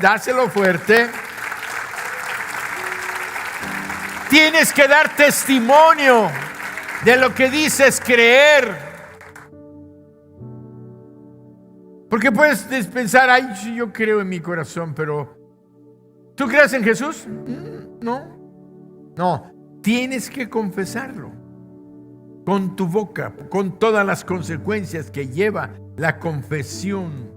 dáselo fuerte, tienes que dar testimonio de lo que dices creer. Porque puedes pensar, ay, sí, yo creo en mi corazón, pero ¿tú crees en Jesús? No, tienes que confesarlo con tu boca, con todas las consecuencias que lleva la confesión.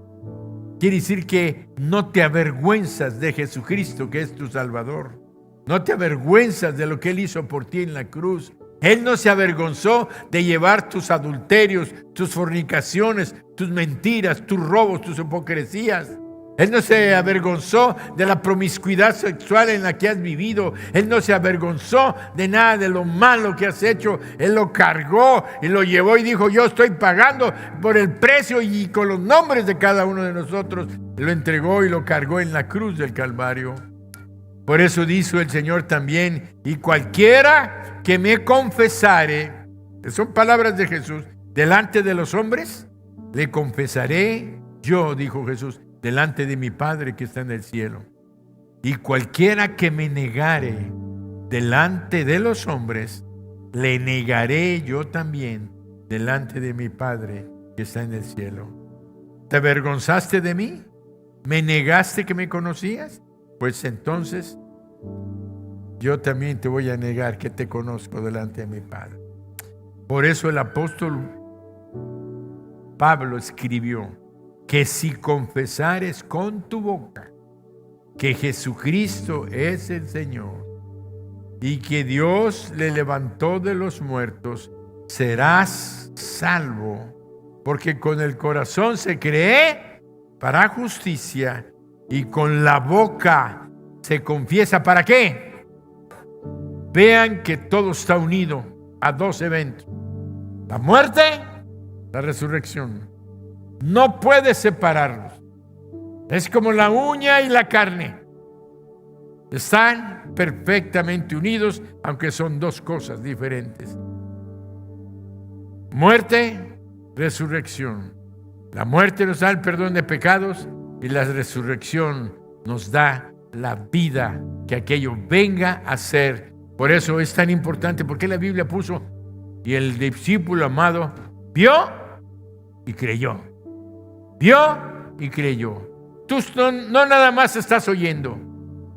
Quiere decir que no te avergüenzas de Jesucristo, que es tu Salvador. No te avergüenzas de lo que Él hizo por ti en la cruz. Él no se avergonzó de llevar tus adulterios, tus fornicaciones, tus mentiras, tus robos, tus hipocresías. Él no se avergonzó de la promiscuidad sexual en la que has vivido. Él no se avergonzó de nada de lo malo que has hecho. Él lo cargó y lo llevó y dijo, yo estoy pagando por el precio, y con los nombres de cada uno de nosotros lo entregó y lo cargó en la cruz del Calvario. Por eso dijo el Señor también, y cualquiera que me confesare, son palabras de Jesús, delante de los hombres, le confesaré yo, dijo Jesús, delante de mi Padre que está en el cielo. Y cualquiera que me negare delante de los hombres, le negaré yo también delante de mi Padre que está en el cielo. ¿Te avergonzaste de mí? ¿Me negaste que me conocías? Pues entonces yo también te voy a negar que te conozco delante de mi Padre. Por eso el apóstol Pablo escribió que si confesares con tu boca que Jesucristo es el Señor y que Dios le levantó de los muertos, serás salvo, porque con el corazón se cree para justicia y con la boca se confiesa. ¿Para qué? Vean que todo está unido a dos eventos: la muerte, la resurrección. No puedes separarlos. Es como la uña y la carne. Están perfectamente unidos, aunque son dos cosas diferentes. Muerte, resurrección. La muerte nos da el perdón de pecados y la resurrección nos da la vida que aquello venga a ser. Por eso es tan importante, porque la Biblia puso: y el discípulo amado vio y creyó. Vio y creyó. Tú no nada más estás oyendo,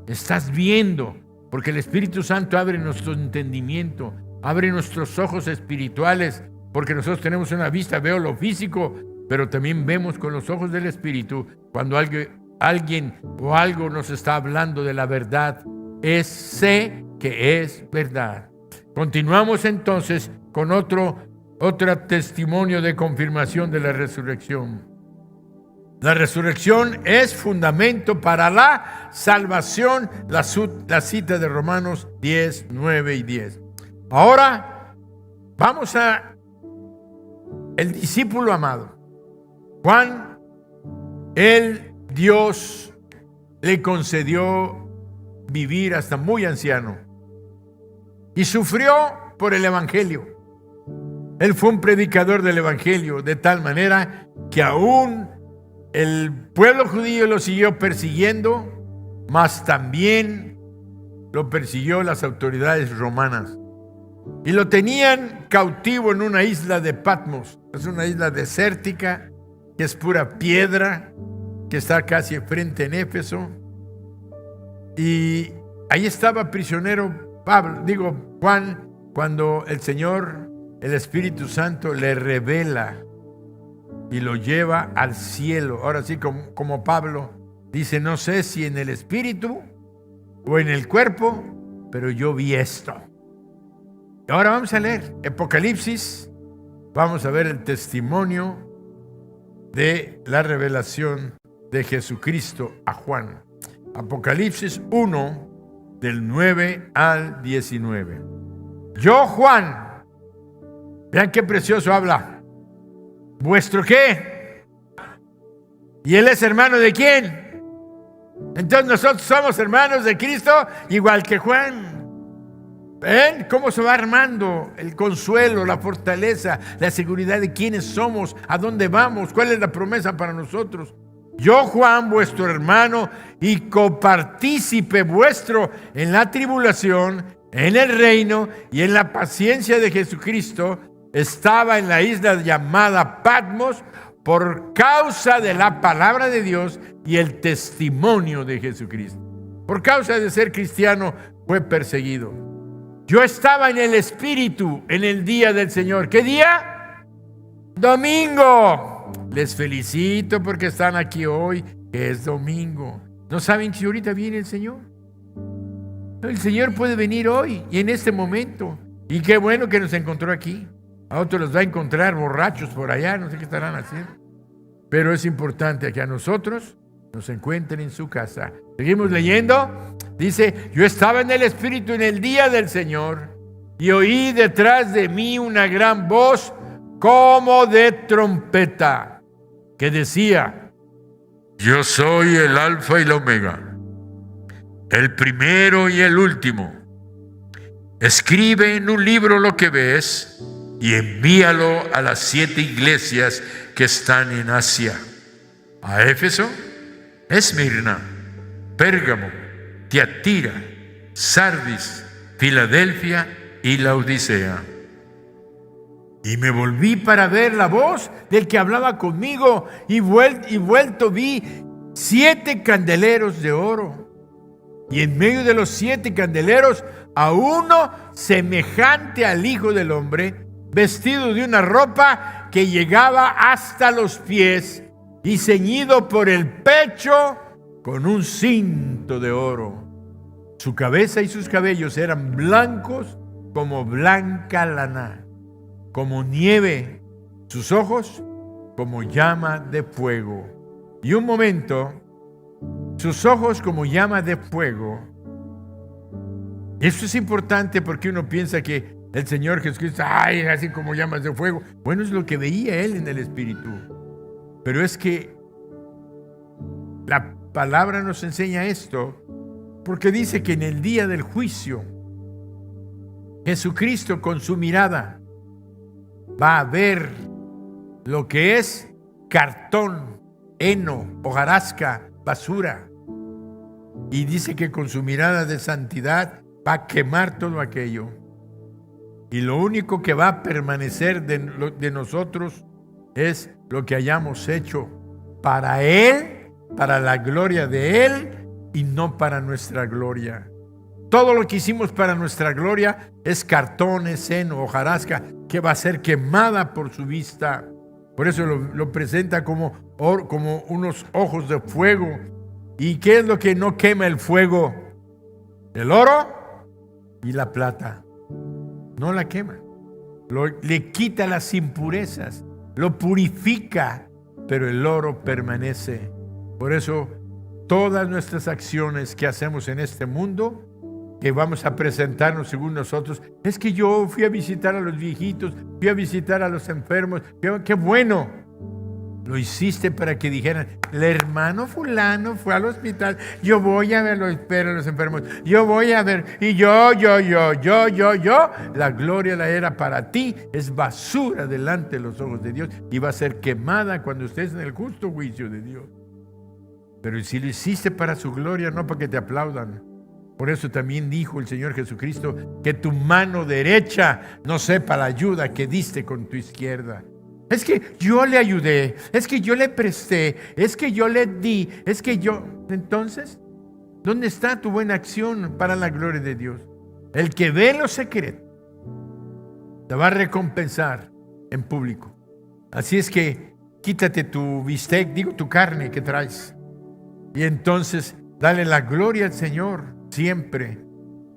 estás viendo, porque el Espíritu Santo abre nuestro entendimiento, abre nuestros ojos espirituales, porque nosotros tenemos una vista, veo lo físico, pero también vemos con los ojos del Espíritu cuando alguien o algo nos está hablando de la verdad. Sé que es verdad. Continuamos entonces con otro testimonio de confirmación de la resurrección. La resurrección es fundamento para la salvación, la cita de Romanos 10, 9 y 10. Ahora vamos a el discípulo amado. Juan, Dios le concedió vivir hasta muy anciano y sufrió por el Evangelio. Él fue un predicador del Evangelio, de tal manera que aún el pueblo judío lo siguió persiguiendo, mas también lo persiguió las autoridades romanas. Y lo tenían cautivo en una isla de Patmos. Es una isla desértica, que es pura piedra, que está casi frente en Éfeso. Y ahí estaba prisionero Juan, cuando el Señor, el Espíritu Santo, le revela y lo lleva al cielo. Ahora sí, como Pablo dice: no sé si en el espíritu o en el cuerpo, pero yo vi esto. Y ahora vamos a leer Apocalipsis. Vamos a ver el testimonio de la revelación de Jesucristo a Juan. Apocalipsis 1, del 9 al 19. Yo, Juan, vean qué precioso habla. ¿Vuestro qué? ¿Y él es hermano de quién? Entonces nosotros somos hermanos de Cristo, igual que Juan. ¿Ven cómo se va armando el consuelo, la fortaleza, la seguridad de quiénes somos, a dónde vamos, cuál es la promesa para nosotros? Yo, Juan, vuestro hermano y copartícipe vuestro en la tribulación, en el reino y en la paciencia de Jesucristo, estaba en la isla llamada Patmos por causa de la palabra de Dios y el testimonio de Jesucristo. Por causa de ser cristiano fue perseguido. Yo estaba en el Espíritu en el día del Señor. ¿Qué día? Domingo. Les felicito porque están aquí hoy, que es domingo. ¿No saben si ahorita viene el Señor? El Señor puede venir hoy y en este momento. Y qué bueno que nos encontró aquí. A otros los va a encontrar borrachos por allá, no sé qué estarán haciendo. Pero es importante que a nosotros nos encuentren en su casa. Seguimos leyendo. Dice: yo estaba en el Espíritu en el día del Señor y oí detrás de mí una gran voz como de trompeta que decía: yo soy el Alfa y la Omega, el primero y el último. Escribe en un libro lo que ves y envíalo a las 7 iglesias que están en Asia: a Éfeso, Esmirna, Pérgamo, Tiatira, Sardis, Filadelfia y la Odisea. Y me volví para ver la voz del que hablaba conmigo, y vuelto vi 7 candeleros de oro. Y en medio de los 7 candeleros, a uno semejante al Hijo del Hombre, vestido de una ropa que llegaba hasta los pies y ceñido por el pecho con un cinto de oro. Su cabeza y sus cabellos eran blancos como blanca lana, como nieve, sus ojos como llama de fuego. Y un momento, sus ojos como llama de fuego. Esto es importante porque uno piensa que el Señor Jesucristo, así como llamas de fuego. Bueno, es lo que veía él en el Espíritu. Pero es que la palabra nos enseña esto porque dice que en el día del juicio, Jesucristo con su mirada va a ver lo que es cartón, heno, hojarasca, basura. Y dice que con su mirada de santidad va a quemar todo aquello. Y lo único que va a permanecer de nosotros es lo que hayamos hecho para Él, para la gloria de Él y no para nuestra gloria. Todo lo que hicimos para nuestra gloria es cartón, es heno, hojarasca, que va a ser quemada por su vista. Por eso lo presenta como unos ojos de fuego. ¿Y qué es lo que no quema el fuego? El oro y la plata. No la quema. Le quita las impurezas, lo purifica, pero el oro permanece. Por eso, todas nuestras acciones que hacemos en este mundo, que vamos a presentarnos según nosotros, es que yo fui a visitar a los viejitos, fui a visitar a los enfermos, ¡qué bueno! Lo hiciste para que dijeran, el hermano fulano fue al hospital, yo voy a ver a los enfermos, yo voy a ver, y yo, la gloria la era para ti, es basura delante de los ojos de Dios y va a ser quemada cuando estés en el justo juicio de Dios. Pero si lo hiciste para su gloria, no para que te aplaudan. Por eso también dijo el Señor Jesucristo, que tu mano derecha no sepa la ayuda que diste con tu izquierda. Es que yo le ayudé, es que yo le presté, es que yo le di, es que yo... Entonces, ¿dónde está tu buena acción para la gloria de Dios? El que ve lo secreto te va a recompensar en público. Así es que quítate tu bistec, tu carne que traes. Y entonces dale la gloria al Señor siempre.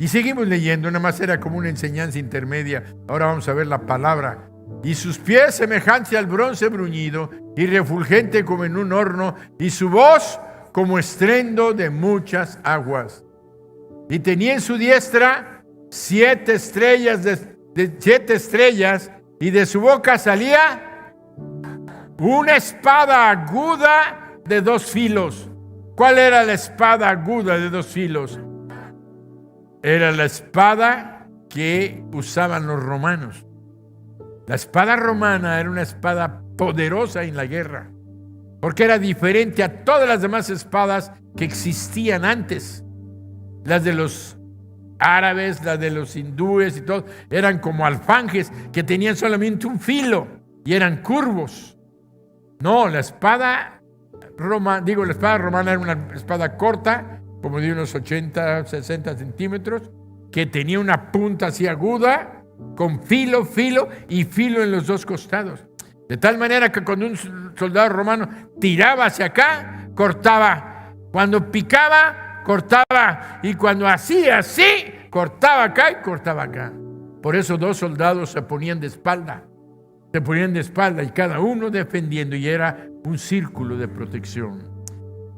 Y seguimos leyendo, nada más era como una enseñanza intermedia. Ahora vamos a ver la palabra. Y sus pies semejante al bronce bruñido y refulgente como en un horno, y su voz como estruendo de muchas aguas. Y tenía en su diestra 7 estrellas, siete estrellas, y de su boca salía una espada aguda de 2 filos. ¿Cuál era la espada aguda de 2 filos? Era la espada que usaban los romanos. La espada romana era una espada poderosa en la guerra, porque era diferente a todas las demás espadas que existían antes. Las de los árabes, las de los hindúes y todo, eran como alfanjes que tenían solamente un filo y eran curvos. No, la espada romana era una espada corta, como de unos 80, 60 centímetros, que tenía una punta así aguda, con filo y filo en los 2 costados. De tal manera que cuando un soldado romano tiraba hacia acá, cortaba. Cuando picaba, cortaba. Y cuando hacía así, cortaba acá y cortaba acá. Por eso 2 soldados se ponían de espalda. Y cada uno defendiendo, y era un círculo de protección.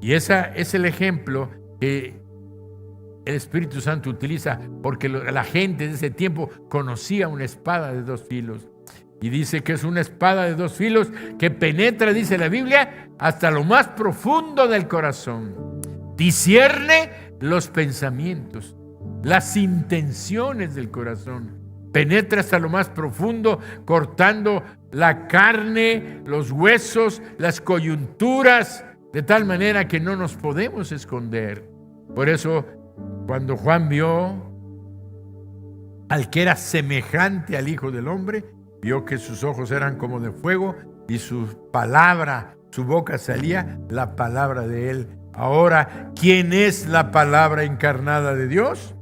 Y ese es el ejemplo que el Espíritu Santo utiliza, porque la gente de ese tiempo conocía una espada de 2 filos. Y dice que es una espada de 2 filos que penetra, dice la Biblia, hasta lo más profundo del corazón. Discierne los pensamientos, las intenciones del corazón. Penetra hasta lo más profundo, cortando la carne, los huesos, las coyunturas, de tal manera que no nos podemos esconder. Por eso, cuando Juan vio al que era semejante al Hijo del Hombre, vio que sus ojos eran como de fuego y su palabra, su boca salía la palabra de él. Ahora, ¿quién es la palabra encarnada de Dios?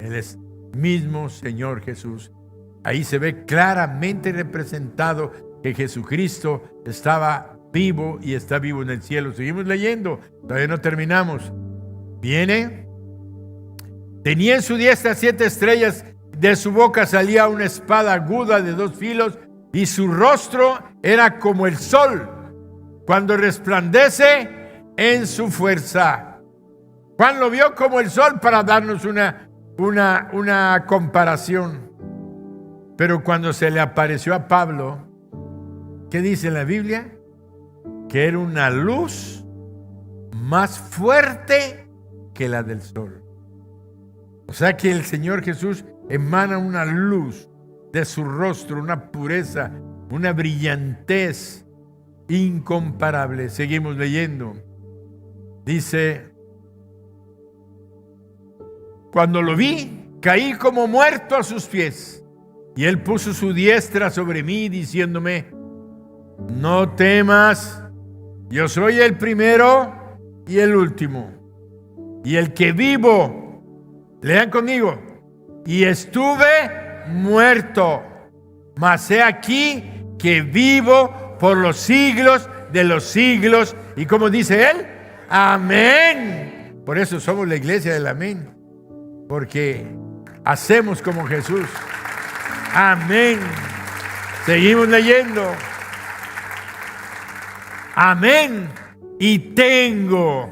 Él es mismo Señor Jesús. Ahí se ve claramente representado que Jesucristo estaba vivo y está vivo en el cielo. Seguimos leyendo, todavía no terminamos. Viene, tenía en su diestra 7 estrellas, de su boca salía una espada aguda de 2 filos y su rostro era como el sol cuando resplandece en su fuerza. Juan lo vio como el sol para darnos una comparación. Pero cuando se le apareció a Pablo, ¿qué dice la Biblia? Que era una luz más fuerte que la del sol. O sea que el Señor Jesús emana una luz de su rostro, una pureza, una brillantez incomparable. Seguimos leyendo. Dice, cuando lo vi, caí como muerto a sus pies, y él puso su diestra sobre mí, diciéndome, no temas, yo soy el primero y el último, y el que vivo. Lean conmigo. Y estuve muerto, mas he aquí que vivo por los siglos de los siglos. ¿Y como dice él? Amén. Por eso somos la iglesia del amén, porque hacemos como Jesús. Amén. Seguimos leyendo. Amén. Y tengo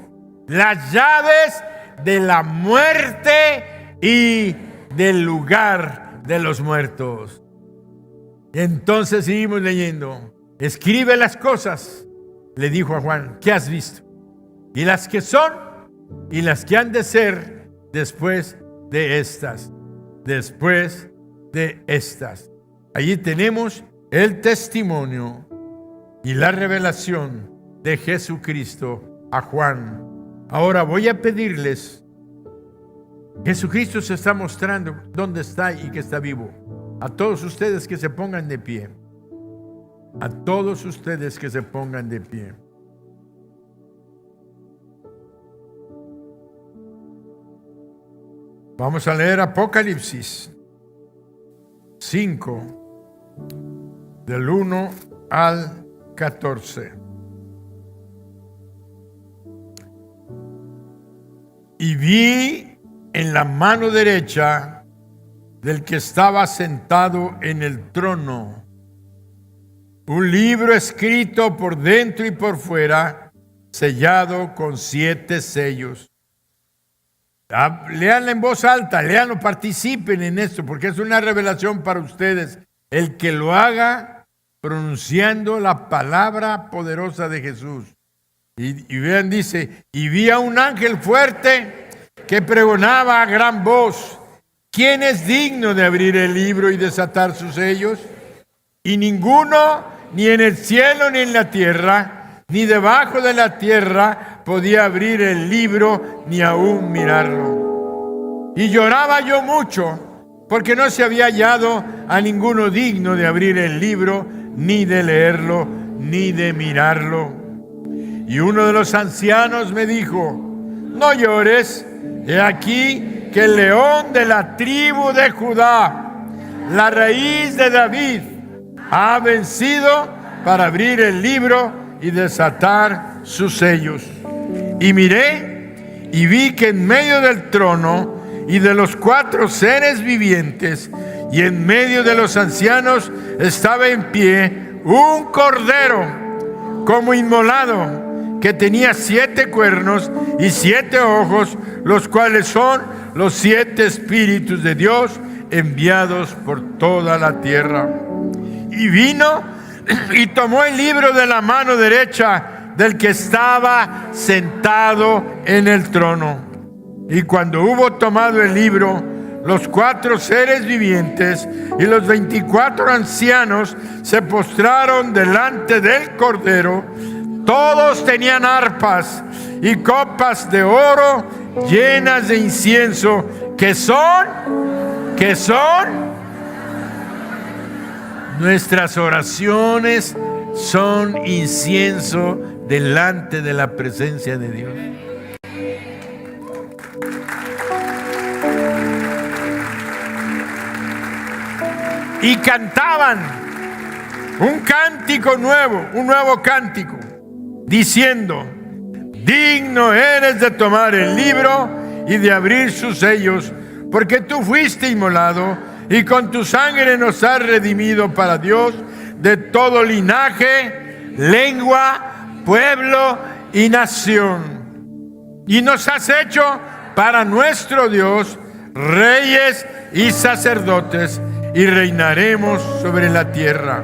las llaves de la muerte y del lugar de los muertos. Entonces seguimos leyendo. Escribe las cosas, le dijo a Juan, que has visto, y las que son y las que han de ser después de estas. Después de estas. Allí tenemos el testimonio y la revelación de Jesucristo a Juan. Ahora voy a pedirles, Jesucristo se está mostrando dónde está y que está vivo. A todos ustedes que se pongan de pie. A todos ustedes que se pongan de pie. Vamos a leer Apocalipsis 5, del 1 al 14. Y vi en la mano derecha del que estaba sentado en el trono un libro escrito por dentro y por fuera, sellado con 7 sellos. Leanlo en voz alta, leanlo, participen en esto, porque es una revelación para ustedes. El que lo haga pronunciando la palabra poderosa de Jesús. Y vean, dice, y vi a un ángel fuerte que pregonaba a gran voz, ¿quién es digno de abrir el libro y desatar sus sellos? Y ninguno, ni en el cielo ni en la tierra, ni debajo de la tierra, podía abrir el libro ni aún mirarlo. Y lloraba yo mucho, porque no se había hallado a ninguno digno de abrir el libro, ni de leerlo, ni de mirarlo. Y uno de los ancianos me dijo, no llores, he aquí que el león de la tribu de Judá, la raíz de David, ha vencido para abrir el libro y desatar sus sellos. Y miré y vi que en medio del trono y de los 4 seres vivientes y en medio de los ancianos estaba en pie un cordero como inmolado, que tenía 7 cuernos y 7 ojos, los cuales son los 7 espíritus de Dios enviados por toda la tierra. Y vino y tomó el libro de la mano derecha del que estaba sentado en el trono. Y cuando hubo tomado el libro, los 4 seres vivientes y los 24 ancianos se postraron delante del Cordero. Todos tenían arpas y copas de oro llenas de incienso, que son que son nuestras oraciones, son incienso delante de la presencia de Dios. Y cantaban un cántico nuevo, un nuevo cántico, diciendo: digno eres de tomar el libro y de abrir sus sellos, porque tú fuiste inmolado y con tu sangre nos has redimido para Dios de todo linaje, lengua, pueblo y nación. Y nos has hecho para nuestro Dios reyes y sacerdotes, y reinaremos sobre la tierra.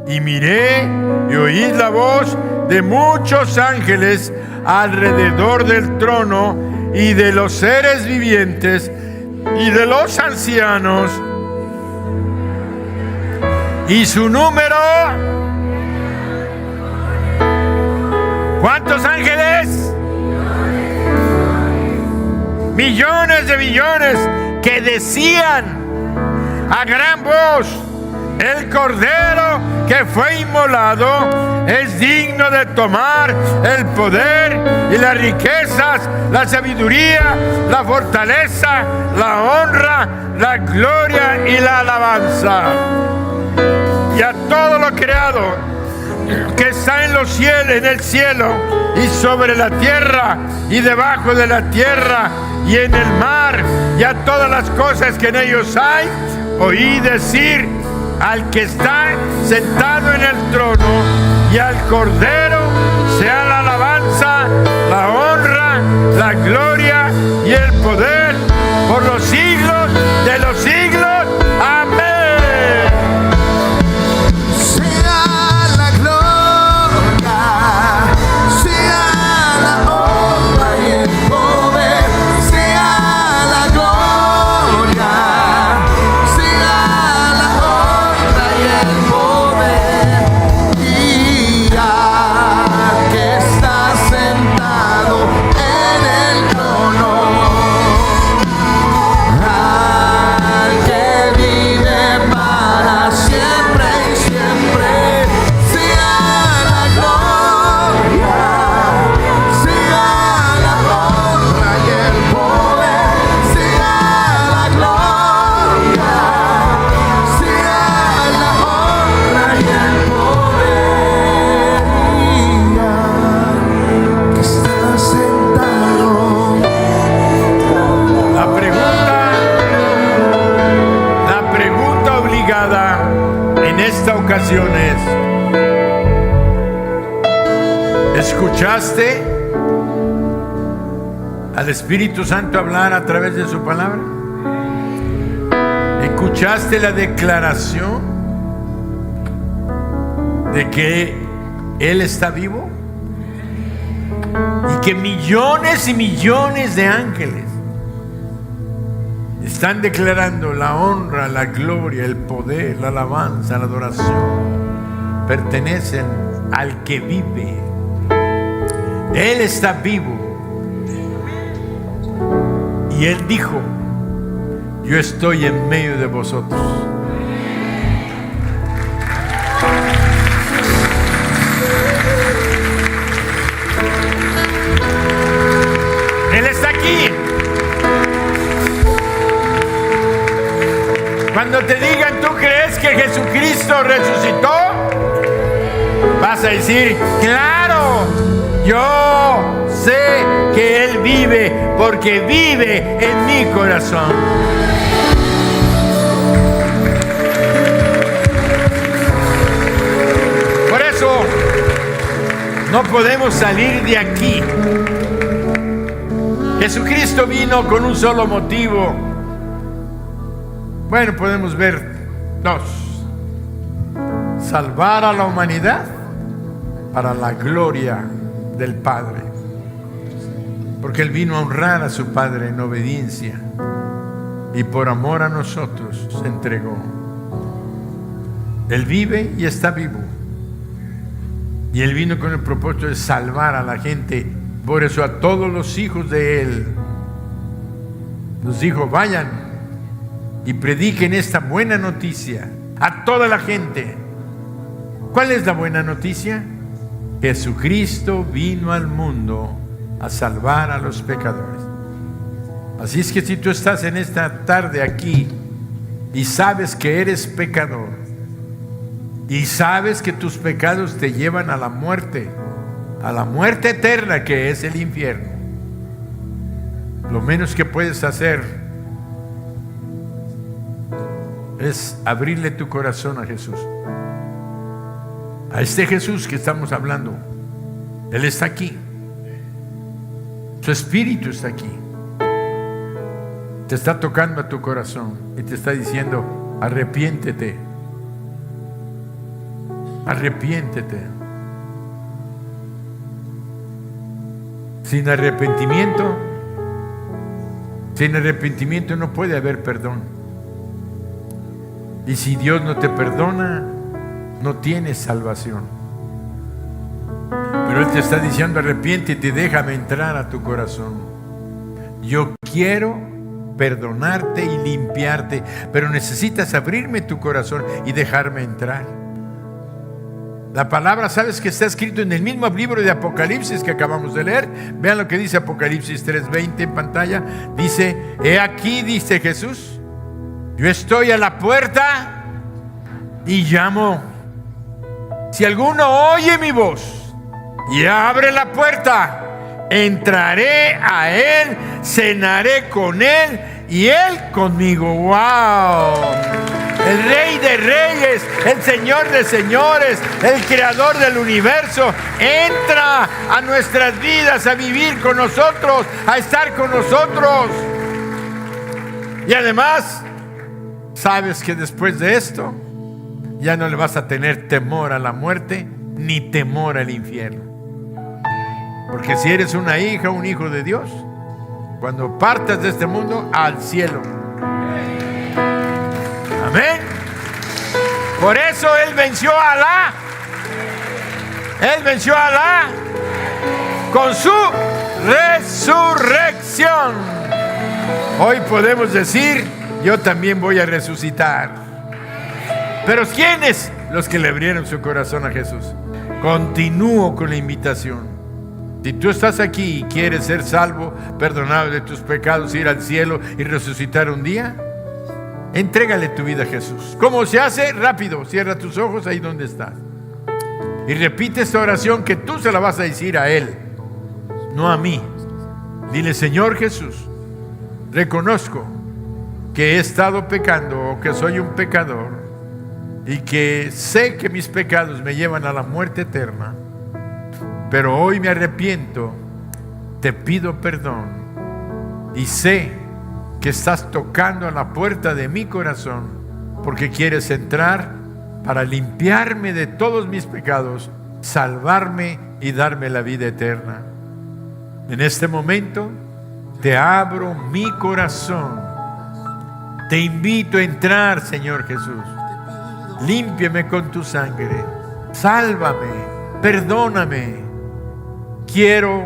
Y miré y oí la voz de muchos ángeles alrededor del trono y de los seres vivientes y de los ancianos. Y su número, ¿cuántos ángeles? Millones de millones, que decían a gran voz: el Cordero que fue inmolado es digno de tomar el poder y las riquezas, la sabiduría, la fortaleza, la honra, la gloria y la alabanza. Y a todo lo creado que está en los cielos, en el cielo y sobre la tierra y debajo de la tierra y en el mar, y a todas las cosas que en ellos hay, oí decir al que está sentado en el trono y al Cordero sea la alabanza, la honra, la gloria y el poder por los siglos de los siglos. Amén. ¿Escuchaste al Espíritu Santo hablar a través de su palabra? ¿Escuchaste la declaración de que Él está vivo? Y que millones y millones de ángeles están declarando la honra, la gloria, el poder, la alabanza, la adoración pertenecen al que vive. Él está vivo. Y Él dijo: yo estoy en medio de vosotros. Él está aquí. Cuando te digan: ¿tú crees que Jesucristo resucitó? Vas a decir: claro, yo sé que Él vive, porque vive en mi corazón. Por eso no podemos salir de aquí. Jesucristo vino con un solo motivo. Bueno, podemos ver dos: salvar a la humanidad para la gloria del Padre, porque Él vino a honrar a su Padre en obediencia, y por amor a nosotros se entregó. Él vive y está vivo, y Él vino con el propósito de salvar a la gente. Por eso a todos los hijos de Él nos dijo: vayan y prediquen esta buena noticia a toda la gente. ¿Cuál es la buena noticia? Jesucristo vino al mundo a salvar a los pecadores. Así es que si tú estás en esta tarde aquí y sabes que eres pecador y sabes que tus pecados te llevan a la muerte eterna, que es el infierno, lo menos que puedes hacer es abrirle tu corazón a Jesús. A este Jesús que estamos hablando. Él está aquí. Su Espíritu está aquí. Te está tocando a tu corazón y te está diciendo: arrepiéntete. Arrepiéntete. Sin arrepentimiento no puede haber perdón. Y si Dios no te perdona, no tienes salvación. Pero Él te está diciendo: arrepiéntete y déjame entrar a tu corazón. Yo quiero perdonarte y limpiarte, pero necesitas abrirme tu corazón y dejarme entrar. La palabra, ¿sabes que está escrito en el mismo libro de Apocalipsis que acabamos de leer? Vean lo que dice Apocalipsis 3:20 en pantalla. Dice: he aquí, dice Jesús, yo estoy a la puerta y llamo. Si alguno oye mi voz y abre la puerta, entraré a él, cenaré con él y él conmigo. ¡Wow! El Rey de Reyes, el Señor de Señores, el Creador del universo, entra a nuestras vidas a vivir con nosotros, a estar con nosotros. Y además, sabes que después de esto ya no le vas a tener temor a la muerte ni temor al infierno. Porque si eres una hija o un hijo de Dios, cuando partas de este mundo, al cielo. Amén. Por eso Él venció a Alá con su resurrección. Hoy podemos decir: yo también voy a resucitar. Pero ¿quiénes? Los que le abrieron su corazón a Jesús. Continúo con la invitación. Si tú estás aquí y quieres ser salvo, perdonado de tus pecados, ir al cielo y resucitar un día, entrégale tu vida a Jesús. ¿Cómo se hace? Rápido, cierra tus ojos ahí donde estás y repite esta oración que tú se la vas a decir a Él, no a mí. Dile: Señor Jesús, reconozco que he estado pecando o que soy un pecador y que sé que mis pecados me llevan a la muerte eterna, pero hoy me arrepiento, te pido perdón y sé que estás tocando a la puerta de mi corazón porque quieres entrar para limpiarme de todos mis pecados, salvarme y darme la vida eterna. En este momento te abro mi corazón, te invito a entrar, Señor Jesús. Límpiame con tu sangre, sálvame, perdóname. Quiero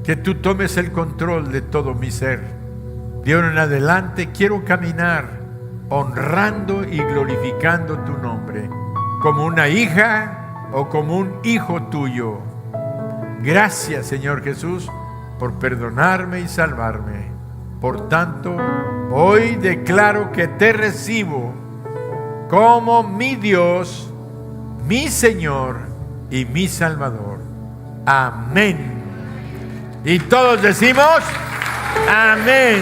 que tú tomes el control de todo mi ser. De ahora en adelante quiero caminar honrando y glorificando tu nombre, como una hija o como un hijo tuyo. Gracias, Señor Jesús, por perdonarme y salvarme. Por tanto, hoy declaro que te recibo como mi Dios, mi Señor y mi Salvador. Amén. Y todos decimos: amén.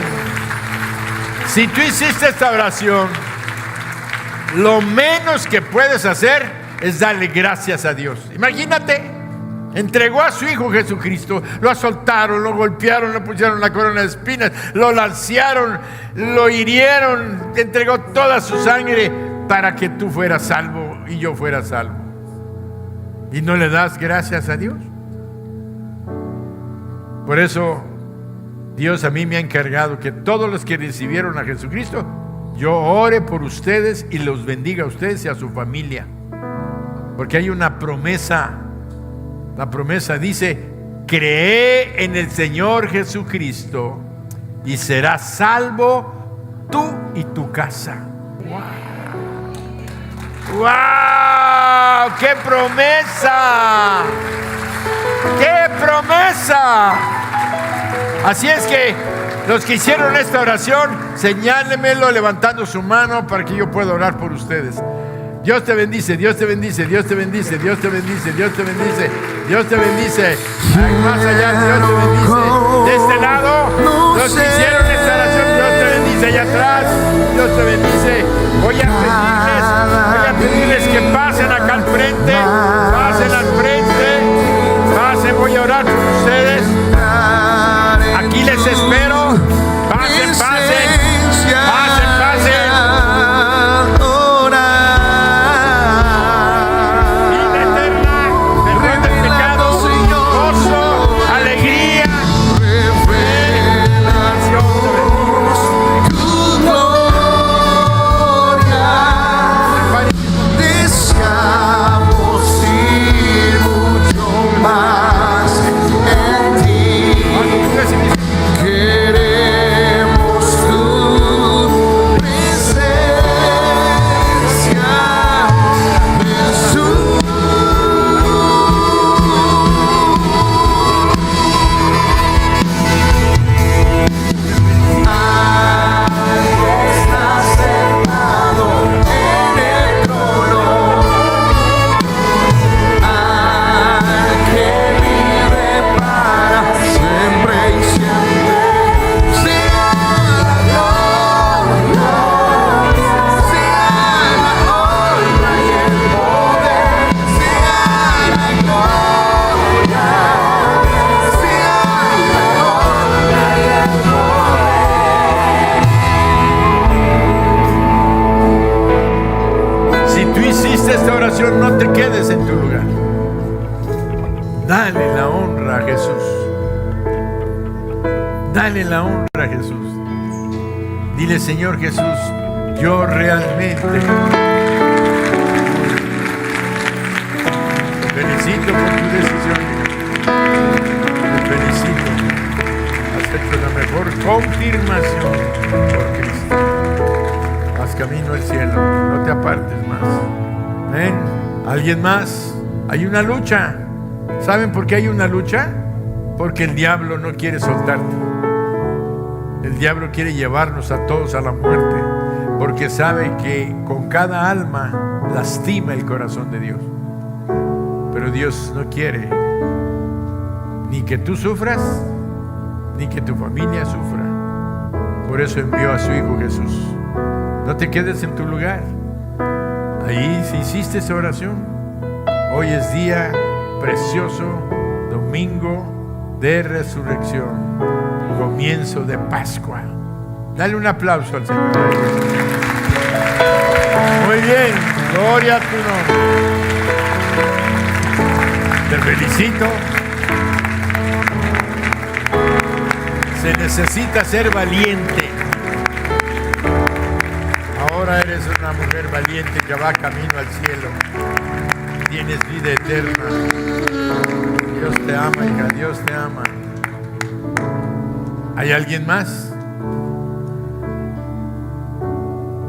Si tú hiciste esta oración, lo menos que puedes hacer es darle gracias a Dios. Imagínate, entregó a su Hijo Jesucristo, lo azotaron, lo golpearon, le pusieron la corona de espinas, lo lancearon, lo hirieron, entregó toda su sangre para que tú fueras salvo y yo fuera salvo. ¿Y no le das gracias a Dios? Por eso Dios a mí me ha encargado que todos los que recibieron a Jesucristo, yo ore por ustedes y los bendiga a ustedes y a su familia. Porque hay una promesa. La promesa dice: cree en el Señor Jesucristo y serás salvo tú y tu casa. ¡Wow! ¡Qué promesa! ¡Qué promesa! Así es que los que hicieron esta oración, señálenmelo levantando su mano para que yo pueda orar por ustedes. Dios te bendice, Dios te bendice, Dios te bendice, Dios te bendice, Dios te bendice, Dios te bendice. Ay, más allá, Dios te bendice. De este lado, los que hicieron esta oración, Dios te bendice. Allá atrás, Dios te bendice. Voy a pedirles que pasen acá al frente, pasen al frente, pasen, voy a orar por ustedes. Aquí les espero. Pasen, pasen, pasen, pasen. Vida eterna, perdón del pecado, gozo, alegría, revelación. Tu gloria, deseamos ir mucho más en ti. Queremos tu presencia, Jesús. Estás sentado en el trono, al que vive para siempre y siempre. Sea la gloria, sea la honra y el poder, sea la gloria, sea la honra y el poder. Si tú hiciste esta oración, no te quedes en tu lugar. Dale la honra a Jesús. Dale la honra a Jesús. Dile, Señor Jesús, yo realmente te felicito por tu decisión. Te felicito. Has hecho la mejor confirmación por Cristo. Haz camino al cielo. No te apartes más. ¿Ven? ¿Alguien más? Hay una lucha. ¿Saben por qué hay una lucha? Porque el diablo no quiere soltarte. El diablo quiere llevarnos a todos a la muerte, porque sabe que con cada alma lastima el corazón de Dios. Pero Dios no quiere ni que tú sufras, ni que tu familia sufra. Por eso envió a su Hijo Jesús. No te quedes en tu lugar. Ahí, si hiciste esa oración, hoy es día precioso, domingo de resurrección, comienzo de Pascua. Dale un aplauso al Señor. Muy bien, gloria a tu nombre. Te felicito. Se necesita ser valiente. Ahora eres una mujer valiente que va camino al cielo. Tienes vida eterna. Dios te ama, hija, Dios te ama. ¿Hay alguien más?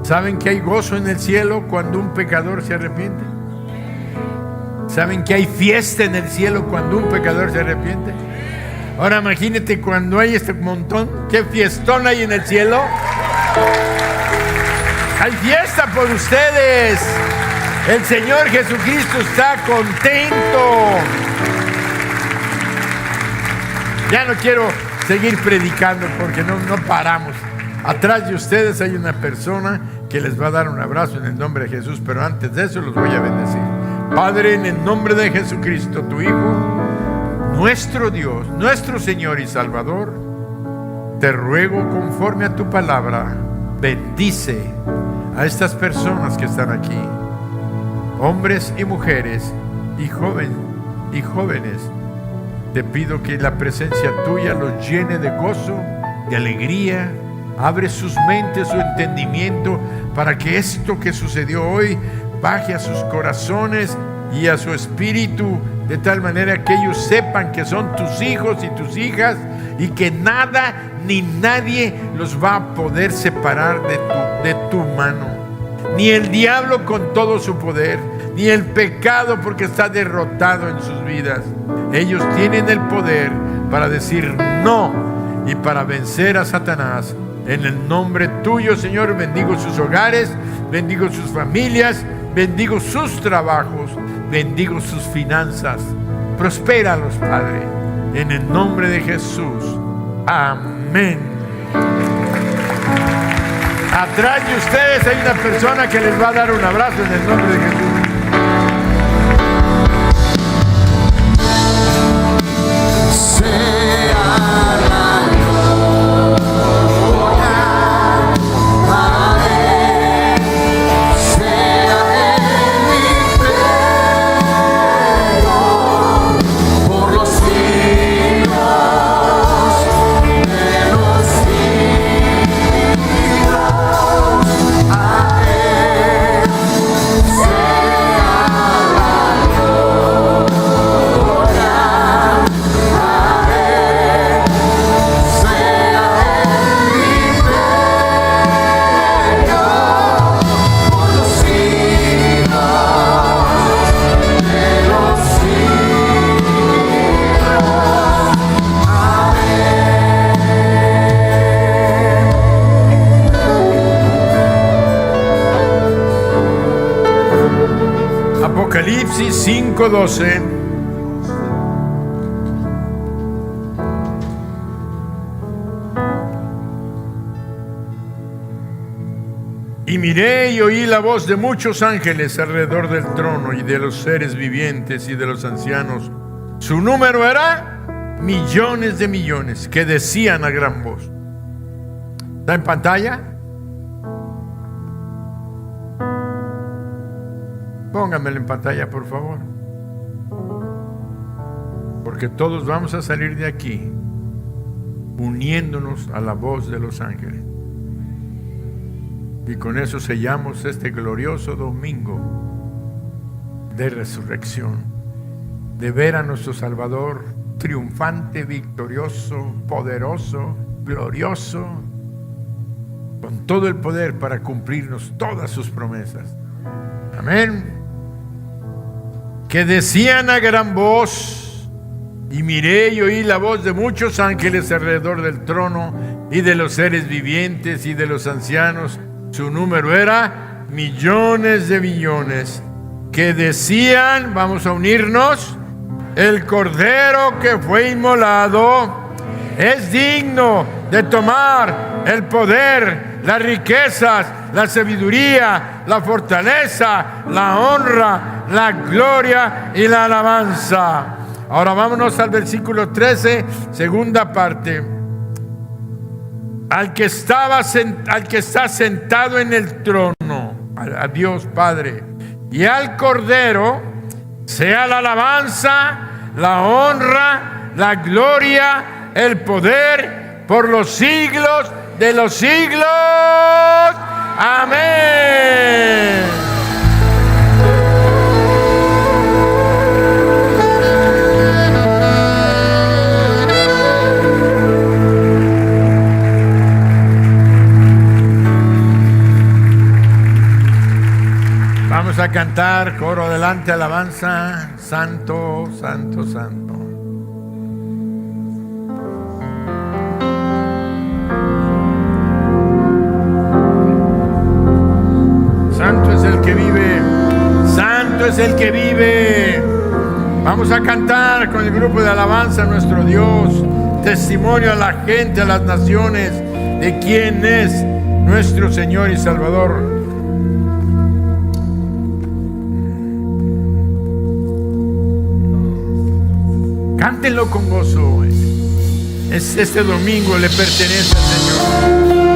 ¿Saben que hay gozo en el cielo cuando un pecador se arrepiente? ¿Saben que hay fiesta en el cielo cuando un pecador se arrepiente? Ahora imagínate cuando hay este montón, ¿qué fiestón hay en el cielo? Hay fiesta por ustedes. El Señor Jesucristo está contento. Ya no quiero seguir predicando porque no paramos. Atrás de ustedes hay una persona que les va a dar un abrazo en el nombre de Jesús, pero antes de eso los voy a bendecir. Padre, en el nombre de Jesucristo, tu Hijo, nuestro Dios, nuestro Señor y Salvador, te ruego conforme a tu palabra, bendice a estas personas que están aquí, hombres y mujeres, y jóvenes. Te pido que la presencia tuya los llene de gozo, de alegría. Abre sus mentes, su entendimiento, para que esto que sucedió hoy baje a sus corazones y a su espíritu, de tal manera que ellos sepan que son tus hijos y tus hijas y que nada ni nadie los va a poder separar de tu mano. Ni el diablo con todo su poder, ni el pecado, porque está derrotado en sus vidas. Ellos tienen el poder para decir no y para vencer a Satanás. En el nombre tuyo, Señor, bendigo sus hogares, bendigo sus familias, bendigo sus trabajos, bendigo sus finanzas. Prospéralos, Padre, en el nombre de Jesús. Amén. Atrás de ustedes hay una persona que les va a dar un abrazo en el nombre de Jesús. Apocalipsis 5:12. Y miré y oí la voz de muchos ángeles alrededor del trono y de los seres vivientes y de los ancianos. Su número era millones de millones, que decían a gran voz. ¿Está en pantalla? Pónganmelo en pantalla, por favor. Porque todos vamos a salir de aquí uniéndonos a la voz de los ángeles. Y con eso sellamos este glorioso domingo de resurrección, de ver a nuestro Salvador triunfante, victorioso, poderoso, glorioso, con todo el poder para cumplirnos todas sus promesas. Amén. Que decían a gran voz, y miré y oí la voz de muchos ángeles alrededor del trono y de los seres vivientes y de los ancianos. Su número era millones de millones, que decían, vamos a unirnos, el Cordero que fue inmolado es digno de tomar el poder, las riquezas, la sabiduría, la fortaleza, la honra, la gloria y la alabanza. Ahora vámonos al versículo 13, segunda parte. Al que está sentado en el trono, a Dios Padre, y al Cordero, sea la alabanza, la honra, la gloria, el poder, por los siglos de los siglos. Amén. Vamos a cantar, coro adelante, alabanza, santo, santo, santo. Santo es el que vive, santo es el que vive. Vamos a cantar con el grupo de alabanza a nuestro Dios, testimonio a la gente, a las naciones, de quién es nuestro Señor y Salvador. Cántenlo con gozo. Este domingo le pertenece al Señor.